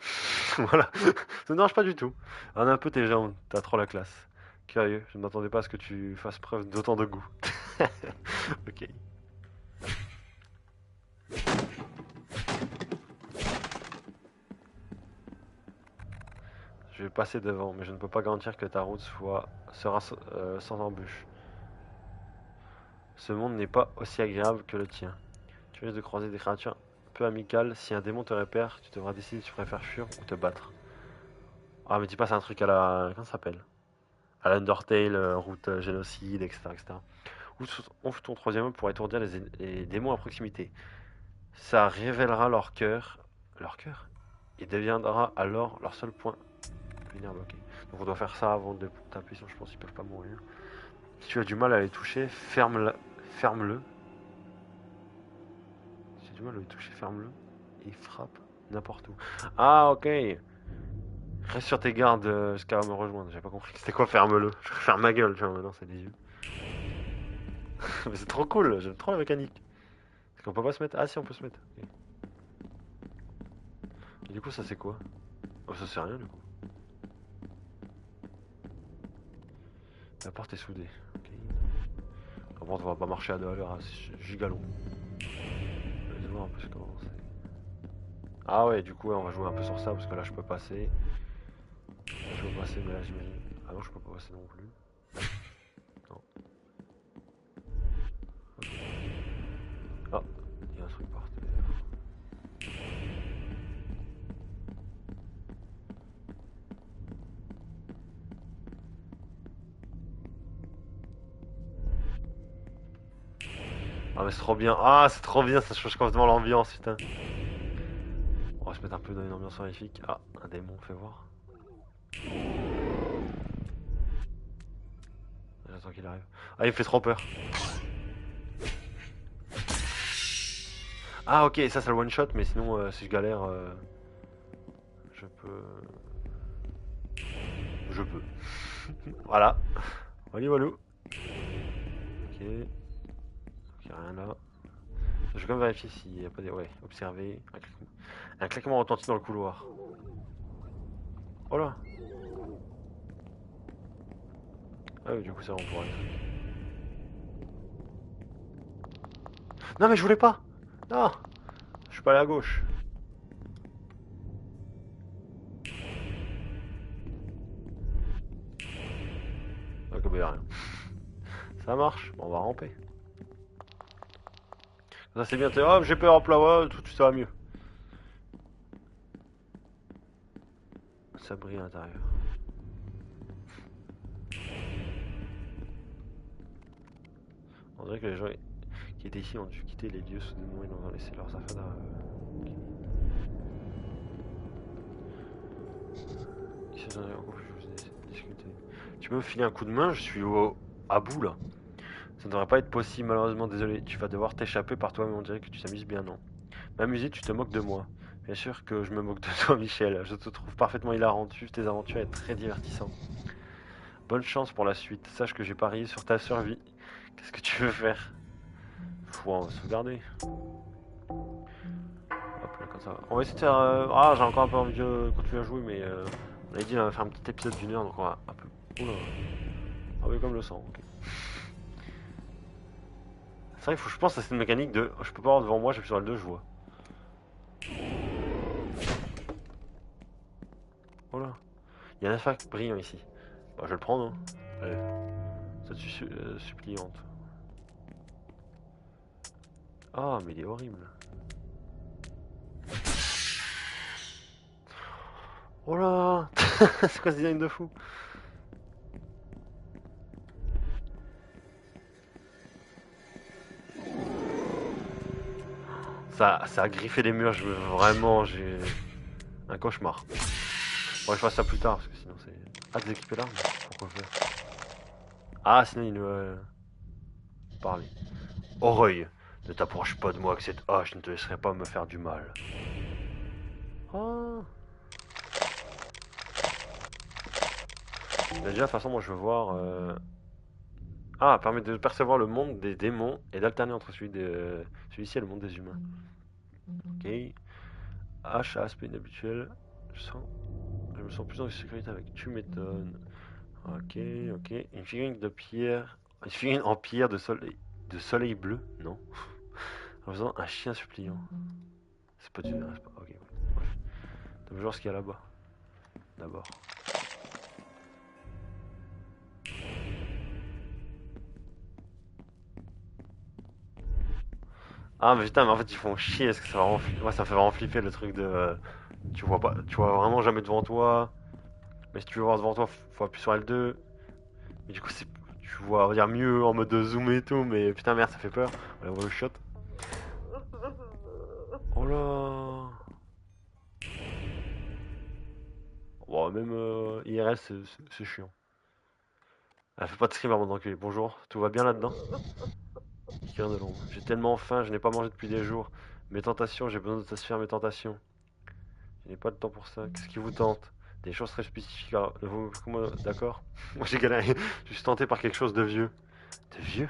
Voilà, ça ne dérange pas du tout. On a un peu tes jambes, t'as trop la classe. Curieux, je ne m'attendais pas à ce que tu fasses preuve d'autant de goût. Ok. Je vais passer devant, mais je ne peux pas garantir que ta route sera sans embûche. Ce monde n'est pas aussi agréable que le tien. Tu risques de croiser des créatures peu amicales. Si un démon te repère, tu devras décider si tu préfères fuir ou te battre. Ah, mais tu passes un truc à la... Comment ça s'appelle? À l'Undertale, route génocide, etc., etc. Ouvre ton troisième œil pour étourdir les démons à proximité. Ça révélera leur cœur. Leur cœur? Et deviendra alors leur seul point vulnérable. Ok. Donc on doit faire ça avant de taper sur. Je pense qu'ils peuvent pas mourir. Si tu as du mal à les toucher, ferme-le. Si tu as du mal à les toucher, ferme-le. Et frappe n'importe où. Ah, ok. Reste sur tes gardes jusqu'à me rejoindre. J'ai pas compris. C'était quoi, ferme-le? Je ferme ma gueule, tu vois, maintenant c'est des yeux. Mais c'est trop cool, j'aime trop la mécanique. Est-ce qu'on peut pas se mettre? Ah si, on peut se mettre. Ok. Et du coup, ça c'est quoi? Oh, ça c'est rien du coup. La porte est soudée. Ok. Ah Bon, on va pas marcher à 2 à l'heure, hein, c'est giga long. Je vais voir un peu comment c'est. Ah ouais, du coup, ouais, on va jouer un peu sur ça parce que là, je peux passer. Là, je peux passer, mais là, j'imagine. Ah non, je peux pas passer non plus. Non. Ok. Ah, il y a un truc par terre. Ah, mais c'est trop bien. Ah, c'est trop bien, ça change complètement l'ambiance, putain. On va se mettre un peu dans une ambiance horrifique. Ah, un démon, fais voir. J'attends qu'il arrive. Ah, il me fait trop peur. Ah, ok, ça, c'est le one shot, mais sinon, si je galère, je peux. Je peux. Voilà. Voilà, voilà. Ok. Ok, rien là. Je vais quand même vérifier s'il n'y a pas des. Ouais, observer. Un claquement retentit dans le couloir. Oh là. Ah oui, du coup, ça, on pourra. Non, mais je voulais pas. Non. Je suis pas allé à gauche. Ok, bah, y a rien. Ça marche. Bon, on va ramper. Ça, c'est bien. Oh, j'ai peur en plein, ouais, tout ça va mieux. Ça brille à l'intérieur. On dirait que les gens qui étaient ici ont dû quitter les lieux soudainement et ont laissé leurs affaires derrière eux. Ici, j'en ai encore plus, je vous ai discuté. Tu peux me filer un coup de main? Je suis à bout là. Ça ne devrait pas être possible, malheureusement, désolé. Tu vas devoir t'échapper par toi-même, on dirait que tu t'amuses bien, non? M'amuser, tu te moques de moi. Bien sûr que je me moque de toi, Michel. Je te trouve parfaitement hilarant. Tu tes aventures est très divertissant. Bonne chance pour la suite. Sache que j'ai parié sur ta survie. Qu'est-ce que tu veux faire? On va sauvegarder. Hop là, comme ça. On va essayer de faire. Ah, j'ai encore un peu envie de continuer à jouer, mais on avait dit on va faire un petit épisode d'une heure, donc on va un peu. Oula. Ah oui, comme le sang, ok. C'est vrai qu'il faut que je pense à cette mécanique de. Je peux pas voir devant moi, j'appuie sur L2, je vois. Voilà. Il y a un artefact brillant ici. Bah, je vais le prendre, hein. Allez. Statue suppliante. Ah, mais il est horrible. Oh là. C'est quoi ce design de fou? Ça a griffé les murs, vraiment, j'ai un cauchemar. Bon, je fasse ça plus tard, parce que sinon c'est. Ah, déséquiper l'arme? Pourquoi faire? Ah, sinon il nous parler. Oroy, ne t'approche pas de moi avec cette hache, je ne te laisserai pas me faire du mal. Ah. Mais déjà, de toute façon, moi je veux voir. Ah, permet de percevoir le monde des démons et d'alterner entre celui-ci et le monde des humains. Ok. H à aspect inhabituel. Je me sens plus en sécurité avec. Tu m'étonnes. Ok, ok. Une figurine de pierre. Une figurine en pierre de soleil bleu? Non. En faisant un chien suppliant. C'est pas du. Ah, c'est pas. Ok, ouais. Bref. Donc, genre ce qu'il y a là-bas. D'abord. Ah, mais putain, mais en fait, ils font chier. Est-ce que ça va vraiment moi, ça me fait vraiment flipper le truc de. Tu vois pas. Tu vois vraiment jamais devant toi. Mais si tu veux voir devant toi, faut appuyer sur L2. Mais du coup, tu vois, on va dire mieux en mode de zoom et tout. Mais putain, merde, ça fait peur. Allez, on va le shot. Oh là. Bon, même IRL, c'est chiant. Elle fait pas de scream avant d'enculer. Bonjour, tout va bien là-dedans? Quelqu'un de l'ombre. J'ai tellement faim, je n'ai pas mangé depuis des jours. Mes tentations, j'ai besoin de satisfaire mes tentations. Je n'ai pas le temps pour ça. Qu'est-ce qui vous tente? Des choses très spécifiques. Alors, d'accord? Moi j'ai galéré. Je suis tenté par quelque chose de vieux. De vieux?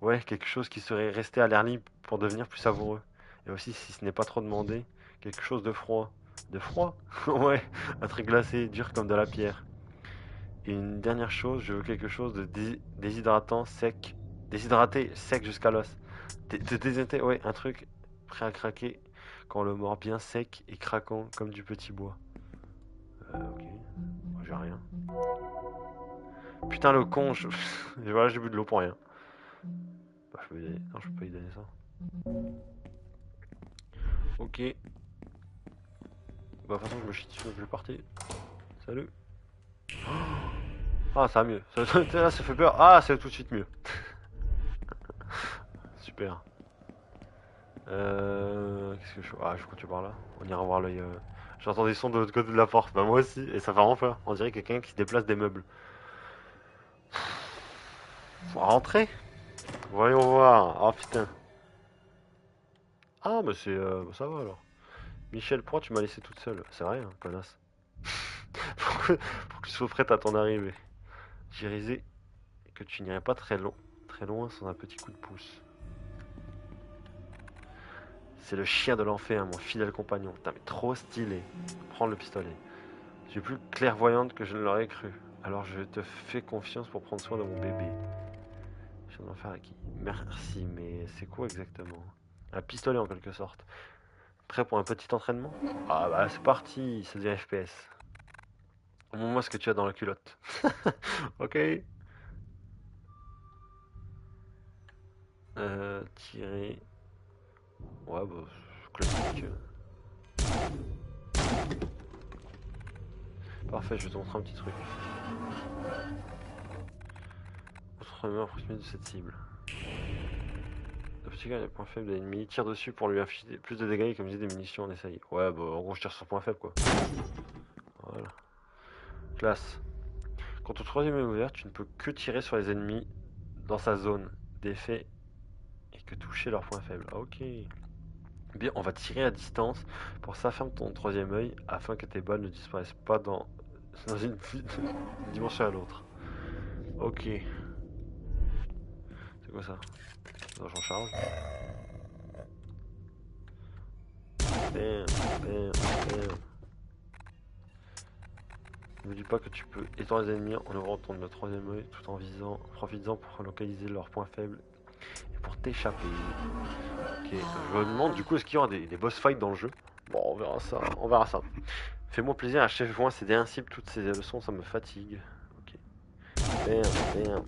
Ouais, quelque chose qui serait resté à l'air libre pour devenir plus savoureux. Et aussi, si ce n'est pas trop demandé, quelque chose de froid. De froid? Ouais, un truc glacé, dur comme de la pierre. Et une dernière chose, je veux quelque chose de déshydratant, sec Déshydraté, sec jusqu'à l'os. Te déshydrater, ouais, un truc prêt à craquer quand le mord bien sec et craquant comme du petit bois. Ok. J'ai rien. Putain, le con, voilà, j'ai bu de l'eau pour rien. Bah, je peux lui donner... Non, je peux pas lui donner ça. Ok. Bah, de toute façon, je me chie dessus, donc je vais partir. Salut. Ah, ça va mieux. Là, ça fait peur. Ah, c'est tout de suite mieux. Super. Qu'est-ce que je fais? Ah, je continue par là. On ira voir l'œil. J'entends des sons de l'autre côté de la porte. Bah, moi aussi. Et ça fait vraiment peur. On dirait quelqu'un qui déplace des meubles. Faut rentrer. Voyons voir. Oh putain. Ah, mais c'est. Bah, ça va alors. Michel, pourquoi tu m'as laissé toute seule? C'est rien, connasse. Pour que tu sois prête à ton arrivée. J'ai réalisé que tu n'irais pas très loin sans un petit coup de pouce. C'est le chien de l'enfer, mon fidèle compagnon. Putain, mais trop stylé. Prends le pistolet. Tu es plus clairvoyante que je ne l'aurais cru. Alors je te fais confiance pour prendre soin de mon bébé. Je viens d'en faire à qui? Merci, mais c'est quoi exactement? Un pistolet en quelque sorte. Prêt pour un petit entraînement? Ah bah c'est parti, c'est du FPS. Montre-moi ce que tu as dans la culotte. Ok. Tirer. Ouais bah classique. Parfait, je vais te montrer un petit truc. Autrement approximé de cette cible. Le petit gars a des points faibles de l'ennemi, tire dessus pour lui infliger plus de dégâts et comme des munitions, on essaye. Ouais bah en gros je tire sur point faible quoi. Voilà. Classe. Quand ton troisième est ouvert, tu ne peux que tirer sur les ennemis dans sa zone d'effet et que toucher leurs points faibles. Ok. Bien, on va tirer à distance. Pour ça, ferme ton troisième œil afin que tes balles ne disparaissent pas dans une dimension à l'autre. Ok. C'est quoi ça? Non, j'en charge. Bam, bam, bam. Ne dis pas que tu peux étendre les ennemis en ouvrant ton troisième œil tout en profitant pour localiser leurs points faibles et pour t'échapper. Ok, je me demande du coup est-ce qu'il y aura des boss fights dans le jeu? Bon, on verra ça, on verra ça. Fais-moi plaisir, achève-moi ces invincibles, toutes ces leçons, ça me fatigue. Ok. Bam, bam.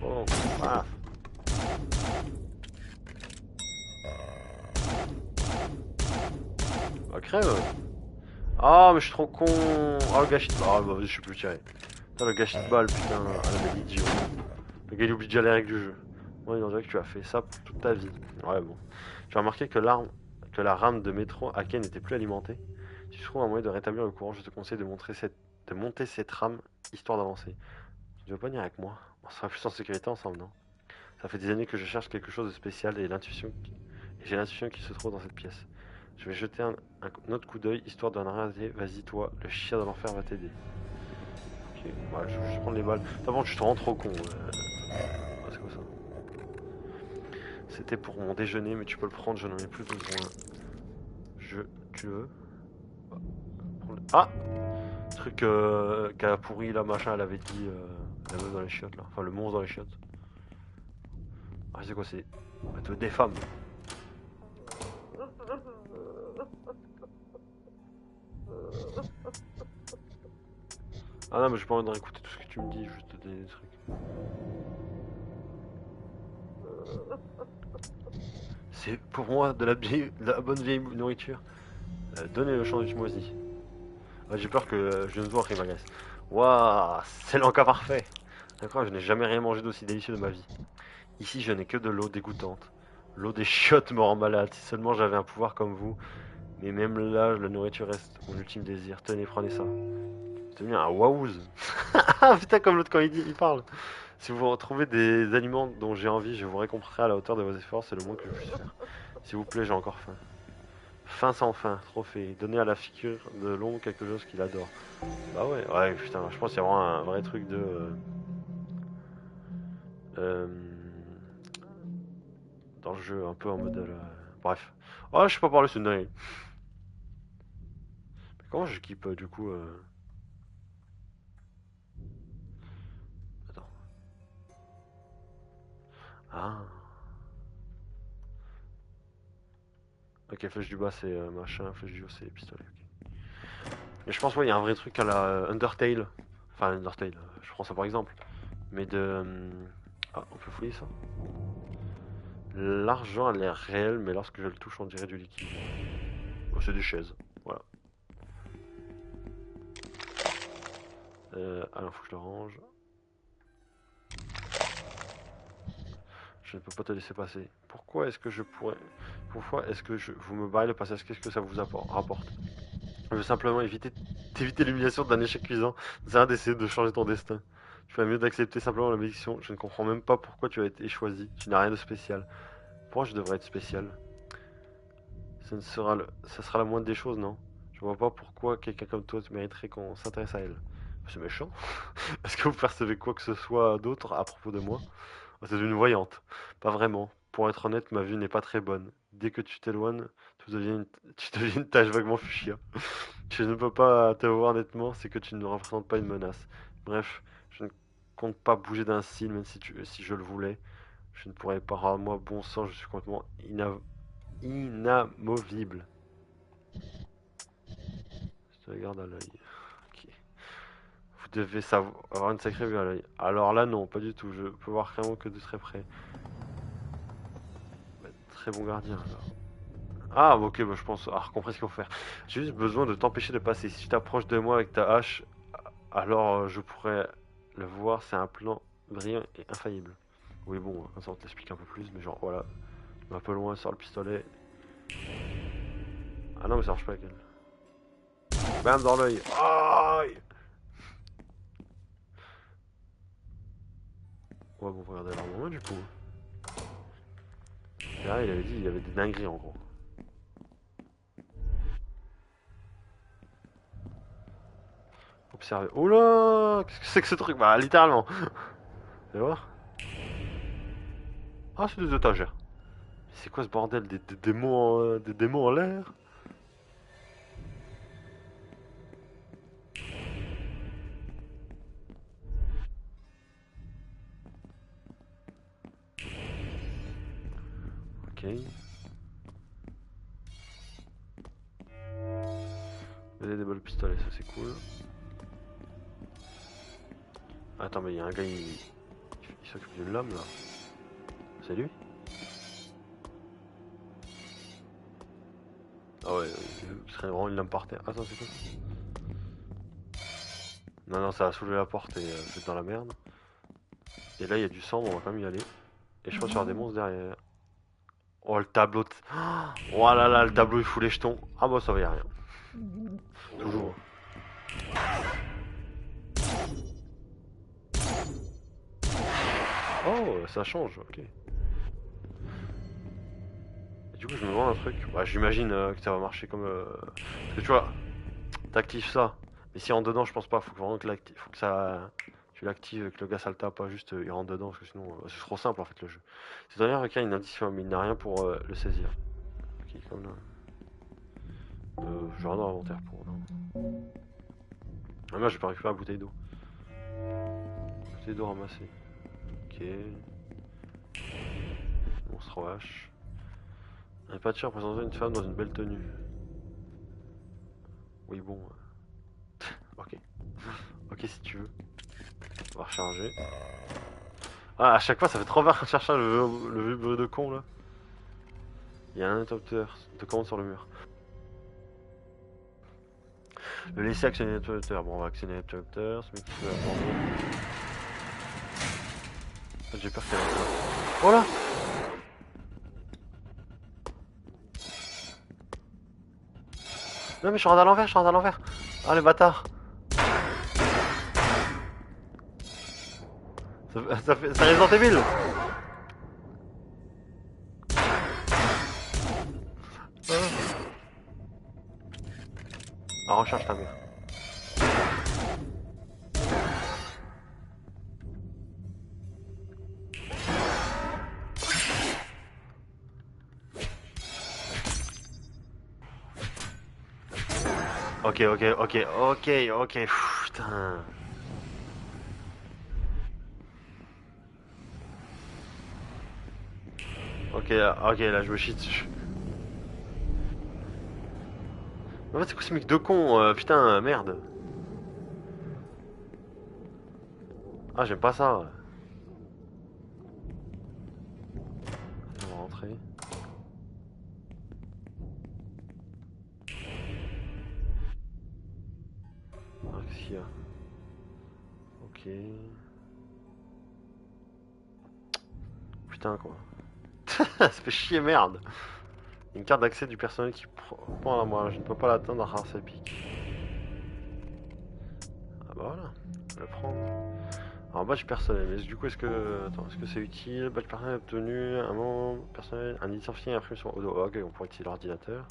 Oh, paf. Ah, crève. Ah, mais je suis trop con. Ah, le gâchis de balle. Ah, bah, vas-y, je suis plus tirer. Putain, le gâchis de balle, putain. Ah, la belle idiot. Le gars, il oublie déjà les règles du jeu. Ouais, on dirait que tu as fait ça pour toute ta vie. Ouais, bon. J'ai remarqué que la rame de métro Aken n'était plus alimentée. Si tu trouves un moyen de rétablir le courant, je te conseille de monter cette rame, histoire d'avancer. Tu veux pas venir avec moi? On sera plus en sécurité ensemble, non? Ça fait des années que je cherche quelque chose de spécial et j'ai l'intuition qui se trouve dans cette pièce. Je vais jeter un autre coup d'œil, histoire d'en raser. Vas-y, toi, le chien de l'enfer va t'aider. Ok, ouais, je vais juste prendre les balles. D'abord, je te rends trop con. C'est quoi ça? C'était pour mon déjeuner, mais tu peux le prendre, je n'en ai plus besoin. Tu veux? Ah! Truc qu'a pourri là, machin, elle avait dit la meuf dans les chiottes là. Enfin, le monstre dans les chiottes. Ah, c'est quoi, c'est. Elle te veut des femmes. Ah non, mais j'ai pas envie de réécouter tout ce que tu me dis, juste des trucs. C'est pour moi de la bonne vieille nourriture. Donnez le sandwich moisi. Ah, j'ai peur que je ne vois qu'il m'agresse. Waouh, c'est l'encas parfait. D'accord, je n'ai jamais rien mangé d'aussi délicieux de ma vie. Ici, je n'ai que de l'eau dégoûtante. L'eau des chiottes me rend malade. Si seulement j'avais un pouvoir comme vous. Mais même là, la nourriture reste mon ultime désir. Tenez, prenez ça. C'est devenu un waouze. Ah putain, comme l'autre quand il parle. Si vous retrouvez des aliments dont j'ai envie, je vous récompenserai à la hauteur de vos efforts. C'est le moins que je puisse faire. S'il vous plaît, j'ai encore faim. Faim sans fin, trophée. Donnez à la figure de l'ombre quelque chose qu'il adore. Bah ouais, ouais, putain, je pense qu'il y a vraiment un vrai truc de. Euh, dans le jeu, un peu en mode. Bref. Oh, je sais pas parler, c'est une dinguerie. Mais comment j'équipe du coup Attends. Ah. Ok, flèche du bas c'est machin, flèche du haut c'est pistolet. Ok. Mais je pense ouais, il y a un vrai truc à la Undertale. Enfin Undertale, je prends ça par exemple. Mais de... Ah, on peut fouiller ça. L'argent a l'air réel, mais lorsque je le touche on dirait du liquide. Oh, c'est des chaises, voilà. Alors faut que je le range. Je ne peux pas te laisser passer. Pourquoi est-ce que je pourrais... Pourquoi est-ce que vous me barrez le passage? Qu'est-ce que ça vous rapporte? Je veux simplement t'éviter l'humiliation d'un échec cuisant. C'est rien d'essayer de changer ton destin. Tu ferais mieux d'accepter simplement la malédiction. Je ne comprends même pas pourquoi tu as été choisi. Tu n'as rien de spécial. Pourquoi je devrais être spécial? Ça sera la moindre des choses, non? Je vois pas pourquoi quelqu'un comme toi mériterait qu'on s'intéresse à elle. C'est méchant. Est-ce que vous percevez quoi que ce soit d'autre à propos de moi? C'est une voyante. Pas vraiment. Pour être honnête, ma vue n'est pas très bonne. Dès que tu t'éloignes, tu deviens une tache vaguement fuchsia. Je ne peux pas te voir nettement, c'est que tu ne représentes pas une menace. Bref, je ne compte pas bouger d'un cil, même si je le voulais. Je ne pourrais pas. Ah, moi, bon sang, je suis complètement inamovible. Je te regarde à l'œil. Ok. Vous devez avoir une sacrée vue à l'œil. Alors là, non, pas du tout. Je peux voir clairement que de très près. Bah, très bon gardien, alors. Ah, ok, bah, je pense avoir compris ce qu'il faut faire. J'ai juste besoin de t'empêcher de passer. Si tu t'approches de moi avec ta hache, alors je pourrais le voir. C'est un plan brillant et infaillible. Oui, bon, comme ça on te l'explique un peu plus, mais genre voilà, un peu loin, sort le pistolet. Ah non, mais ça marche pas avec elle. Bam dans l'œil. Aïe! Ouais, bon, regardez l'armement du coup. Là, il avait dit il y avait des dingueries en gros. Observez. Oh là! Qu'est-ce que c'est que ce truc? Bah, littéralement. Tu vas voir? Ah, c'est des étagères. C'est quoi ce bordel? Des démons des démons en l'air? Ok. Vous avez des balles pistolet, ça c'est cool. Attends, mais il y a un gars, il s'occupe d'une lame là. C'est lui? Ah ouais, il serait vraiment une lame par terre. Attends, c'est quoi ça? Non, non, ça a soulevé la porte et c'est dans la merde. Et là, il y a du sang, on va quand même y aller. Et je pense qu'il y aura des monstres derrière. Oh, le tableau. Oh là là, le tableau il fout les jetons. Ah, bah ça va, y a rien. Toujours. Oh, ça change, ok. Et du coup, je me demande un truc. Bah, j'imagine que ça va marcher comme. Parce que tu vois, t'actives ça. Mais si il rentre dedans, je pense pas. Faut que vraiment que faut que ça. Tu l'actives, que le gars ça le tape, pas juste il rentre dedans, parce que sinon c'est trop simple en fait le jeu. C'est d'ailleurs requiert une addition, mais il n'a rien pour le saisir. Ok, comme là. J'ai rien dans l'inventaire pour, non. Ah, moi j'ai pas récupéré la bouteille d'eau. Bouteille d'eau ramassée. Ok. Monstre vache. Un pâture représentant une femme dans une belle tenue. Oui, bon. Ok. Ok, si tu veux. On va recharger. Ah, à chaque fois, ça fait trop mal de chercher le vieux de con là. Il y a un interrupteur de commande sur le mur. Le laisser actionner l'interrupteur. Bon, on va actionner l'interrupteur. Ce mec qui peut abandonner. J'ai peur qu'elle ait... Oh là! Non, mais je suis rentré à l'envers, je suis rentré à l'envers. Ah, les bâtards! Ça Resident Evil! Ah, recharge ta mère. Ok, ok, ok, ok, ok. Pff, putain. Ok, ok, là je me chie dessus. En fait, c'est quoi ce mec de con putain, merde. Ah, j'aime pas ça. On va rentrer. Ah, qu'est-ce qu'il y a? Ok. Putain, quoi. Ça fait chier, merde. Une carte d'accès du personnel qui prend à moi. Je ne peux pas l'atteindre à race épique. Ah bah voilà, je vais le prendre. Alors badge personnel, mais du coup est-ce que. Attends, est-ce que c'est utile? Badge personnel obtenu, un membre personnel, un identifiant imprimé sur. Ok, on pourrait utiliser l'ordinateur.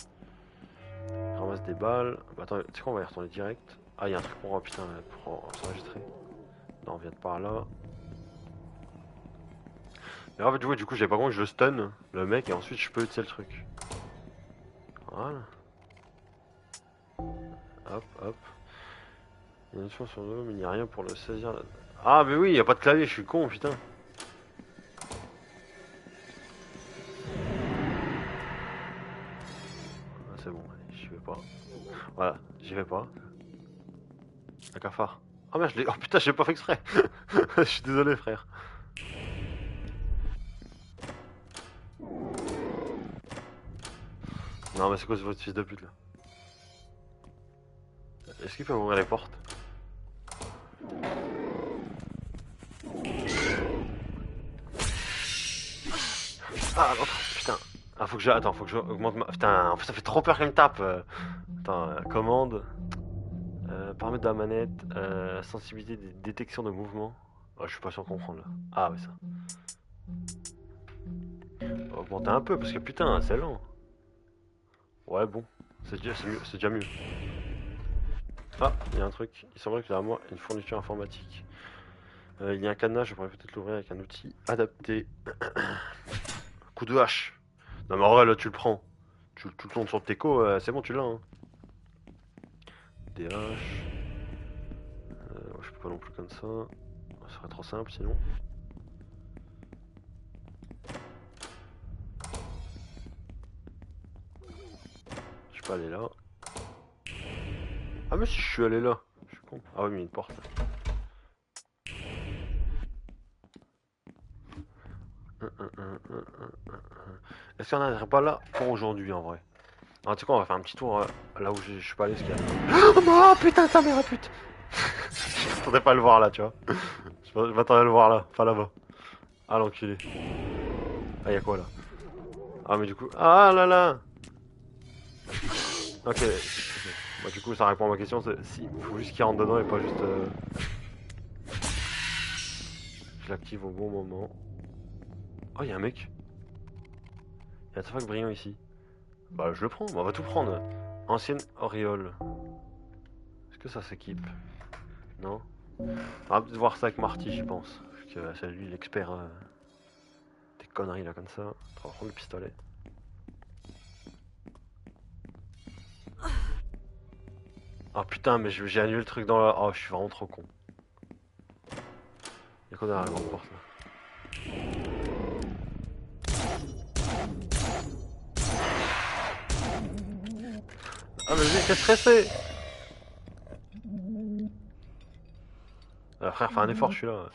Ramasse des balles. Bah attends, tu sais quoi, on va y retourner direct. Ah, il y a un truc pour. Oh, putain, pour s'enregistrer. Non, on vient de par là. Mais en fait, du coup, j'ai pas compris, je stun le mec et ensuite je peux utiliser le truc. Voilà. Hop, hop. Il y a une notion sur le dos, mais il n'y a rien pour le saisir. Ah, mais oui, il n'y a pas de clavier, je suis con, putain. Ah, c'est bon, allez, j'y vais pas. Voilà, j'y vais pas. Un cafard. Ah merde, je l'ai. Oh putain, j'ai pas fait exprès. Je suis désolé, frère. Non, mais c'est quoi ce votre fils de pute là? Est-ce qu'il peut ouvrir les portes? Ah, non, putain. Ah, faut que je. Attends, faut que je augmente ma. Putain, en fait, ça fait trop peur qu'elle me tape. Attends, commande. Paramètres de la manette. Sensibilité des détections de mouvement. Oh, je suis pas sûr de comprendre là. Ah, oui, ça. Augmenter un peu parce que putain, c'est lent. Ouais, bon. C'est déjà mieux. C'est déjà mieux. Ah, il y a un truc. Il semblerait que derrière moi, une fourniture informatique. Il y a un cadenas, je pourrais peut-être l'ouvrir avec un outil adapté. Coup de hache. Non mais en vrai là tu le prends. Tu le tournes sur le teco, c'est bon tu l'as hein. Des haches. Je peux pas non plus comme ça. Ça serait trop simple sinon. Je peux aller là. Ah mais si je suis allé là. Je suis con. Ah oui mais il y a une porte. Est-ce qu'il y en a pas là pour aujourd'hui en vrai? Ah tu sais quoi on va faire un petit tour là où je suis pas allé ce qu'il y a. Oh putain ta mère pute. Je m'attendais pas à le voir là tu vois. Je m'attendais à le voir là, pas là-bas. Ah l'enculé. Ah y'a quoi là? Ah mais du coup. Ah là là. Ok. Bah, du coup ça répond à ma question, c'est si, faut juste qu'il rentre dedans et pas juste je l'active au bon moment. Oh y'a un mec. Y'a un artefact brillant ici. Bah je le prends, bah, on va tout prendre. Ancienne auréole. Est-ce que ça s'équipe? Non. On va peut-être voir ça avec Marty j'y pense. Parce que c'est lui l'expert des conneries là comme ça. On va prendre le pistolet. Ah putain mais j'ai annulé le truc dans la. Oh je suis vraiment trop con. Y'a quoi derrière la grande porte là? Ah mais j'ai été stressé. Frère fais un effort je suis là.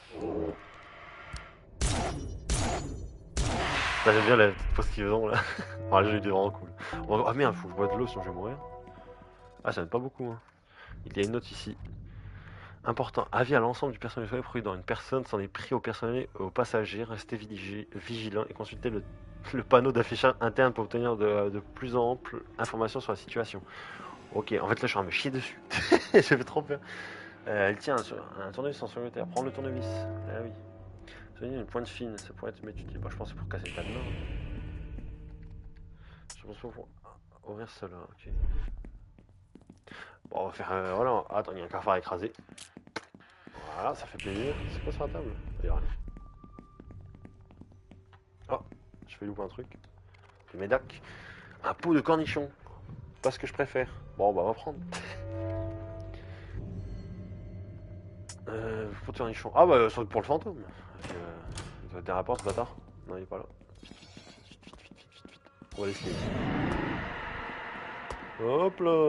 Ah, j'aime bien la pose qu'ils ont là. Ah, le jeu il est vraiment cool. Bon, ah merde faut que je bois de l'eau sinon je vais mourir. Ah ça n'aide pas beaucoup hein. Il y a une note ici. Important, avis à l'ensemble du personnel soyez prudent. Une personne s'en est pris au personnel et aux passagers. Restez vigilant et consultez le panneau d'affichage interne pour obtenir de plus amples informations sur la situation. Ok, en fait là je suis en train de me chier dessus. J'ai fait trop peur. Elle tient un tournevis en solitaire. Prends le tournevis. Ah oui. Soignez une pointe fine, ça pourrait être utile. Bah, je pense que c'est pour casser le cadenas. Je pense pas pour ouvrir cela, ok. Bon, on va faire. Voilà. Attends, il y a un cafard écrasé. Voilà, ça fait plaisir. C'est quoi sur la table? Il y a rien. Oh, je vais louper un truc. Le médac. Un pot de cornichon. Pas ce que je préfère. Bon, bah, on va prendre. Pot de cornichon. Ah, bah, ça va être pour le fantôme. Il doit être des rapports, ce bâtard. Non, il est pas là. On va l'esquiver. Hop là.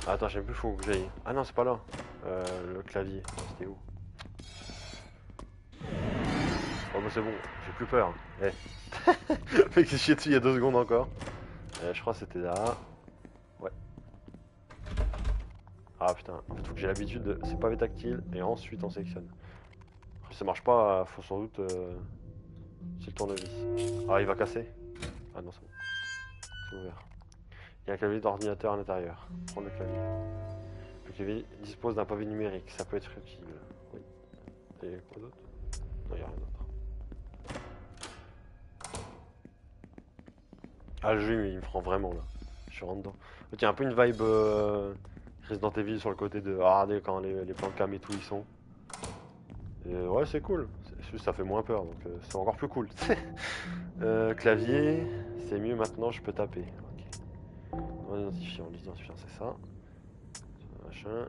Ah, attends, je sais plus, faut que j'aille. Ah non, c'est pas là. Le clavier, c'était où? Oh bah c'est bon, j'ai plus peur. Eh. Le mec s'est chié dessus il y a 2 secondes encore. Je crois que c'était là. Ouais. Ah putain, en fait faut que j'ai l'habitude de... C'est pavé tactile et ensuite on sélectionne. Si ça marche pas, faut sans doute... C'est le tournevis. Ah il va casser. Ah non c'est bon. C'est ouvert. Il y a un clavier d'ordinateur à l'intérieur. Prends le clavier. Le clavier dispose d'un pavé numérique, ça peut être utile. Oui. Et quoi d'autre? Non, il n'y a rien d'autre. Ah, le jeu, il me prend vraiment là. Je suis rentre dedans. Il y a un peu une vibe Resident Evil sur le côté de. Ah, regardez quand les plans de cam et tout ils sont. Et ouais, c'est cool. Juste, ça fait moins peur, donc c'est encore plus cool. Clavier, c'est mieux maintenant, je peux taper. Ok. L'identifiant, c'est ça. Machin.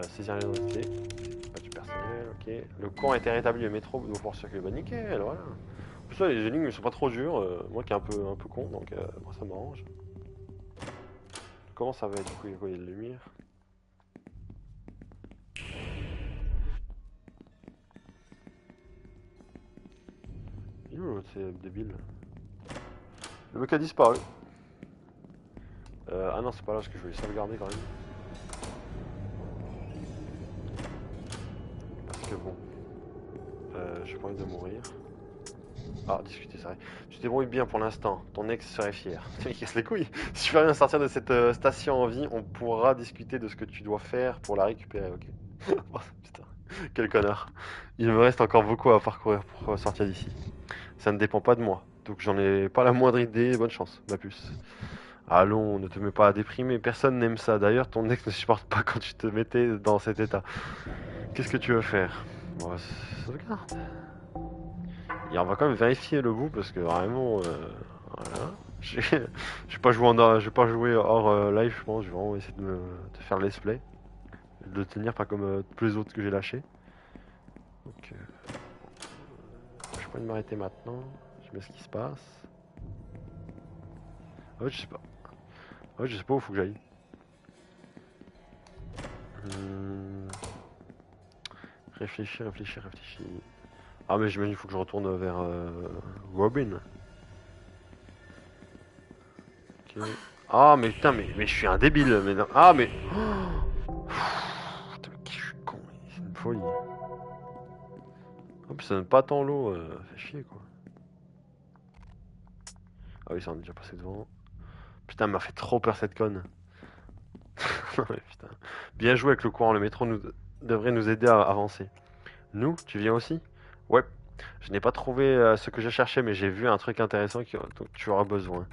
Saisir l'identité. Pas du personnel, ok. Le cours a été rétabli, le métro doit pouvoir circuler. Bah nickel, voilà. En plus, là, les énigmes sont pas trop dures. Moi qui est un peu con, donc moi ça m'arrange. Comment ça va être du coup? Il y a quoi? Il y a de la lumière. Il est où l'autre? C'est débile. Le mec a disparu. Ah non, c'est pas là parce que je voulais sauvegarder quand même. Parce que bon, j'ai pas envie de mourir. Ah, discuter, c'est vrai. Tu te débrouilles bien pour l'instant. Ton ex serait fier. Il casse les couilles. Si tu veux rien sortir de cette station en vie, on pourra discuter de ce que tu dois faire pour la récupérer, ok? Oh, putain, quel connard. Il me reste encore beaucoup à parcourir pour sortir d'ici. Ça ne dépend pas de moi. Donc j'en ai pas la moindre idée. Bonne chance, ma puce. Allons, ne te mets pas à déprimer. Personne n'aime ça. D'ailleurs, ton ex ne supporte pas quand tu te mettais dans cet état. Qu'est-ce que tu veux faire? Bon, sauvegarde. Et on va quand même vérifier le bout parce que vraiment, voilà. J'ai pas joué j'ai pas joué hors live, je pense. Je vais vraiment essayer de faire le let's play, de le tenir pas comme tous les autres que j'ai lâchés. Donc, je peux pas m'arrêter maintenant. Je mets ce qui se passe. En fait, je sais pas. En fait, je sais pas où faut que j'aille. Hmm. Réfléchis, réfléchis, réfléchis. Ah mais j'imagine qu'il faut que je retourne vers Robin. Ok. Ah mais putain mais je suis un débile mais non. Ah mais putain, je suis con, c'est une folie. En plus ça donne pas tant l'eau, fait chier quoi. Ah oui ça on est déjà passé devant. Putain elle m'a fait trop peur cette conne. Ouais, putain. Bien joué avec le courant, le métro devrait nous aider à avancer. Nous, tu viens aussi? Ouais. Je n'ai pas trouvé ce que je cherchais mais j'ai vu un truc intéressant dont tu auras besoin.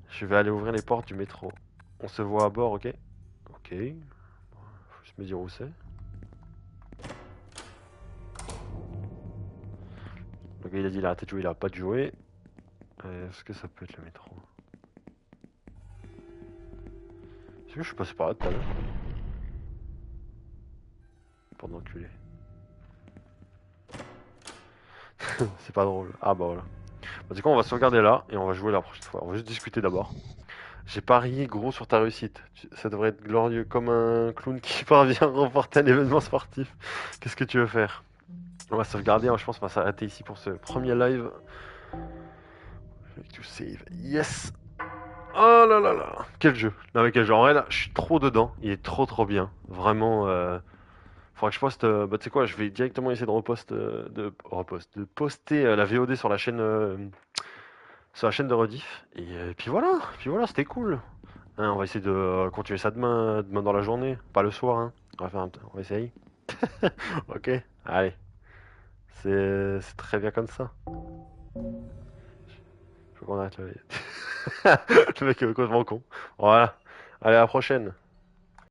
Je vais aller ouvrir les portes du métro. On se voit à bord, ok? Ok. Faut juste me dire où c'est. Le gars il a dit il a arrêté de jouer, il a pas de jouer. Est-ce que ça peut être le métro? Est-ce que je suis passé par là tout à l'heure? Pour enculé. C'est pas drôle. Ah bah voilà. Bah, du coup on va sauvegarder là et on va jouer la prochaine fois. On va juste discuter d'abord. J'ai parié gros sur ta réussite. Ça devrait être glorieux comme un clown qui parvient à remporter un événement sportif. Qu'est-ce que tu veux faire? On va sauvegarder, hein, je pense qu'on va s'arrêter ici pour ce premier live. To save. Yes! Oh là là là! Quel jeu! Non mais quel jeu! En vrai là, je suis trop dedans. Il est trop bien. Vraiment, faudra que je poste. Bah tu sais quoi, je vais directement essayer de de poster la VOD sur la chaîne de rediff. Et puis voilà, c'était cool. Hein, on va essayer de continuer ça demain dans la journée, pas le soir. Hein. On va essayer. Ok, allez. C'est très bien comme ça. Faut qu'on arrête le... le mec est complètement con. Voilà. Allez, à la prochaine.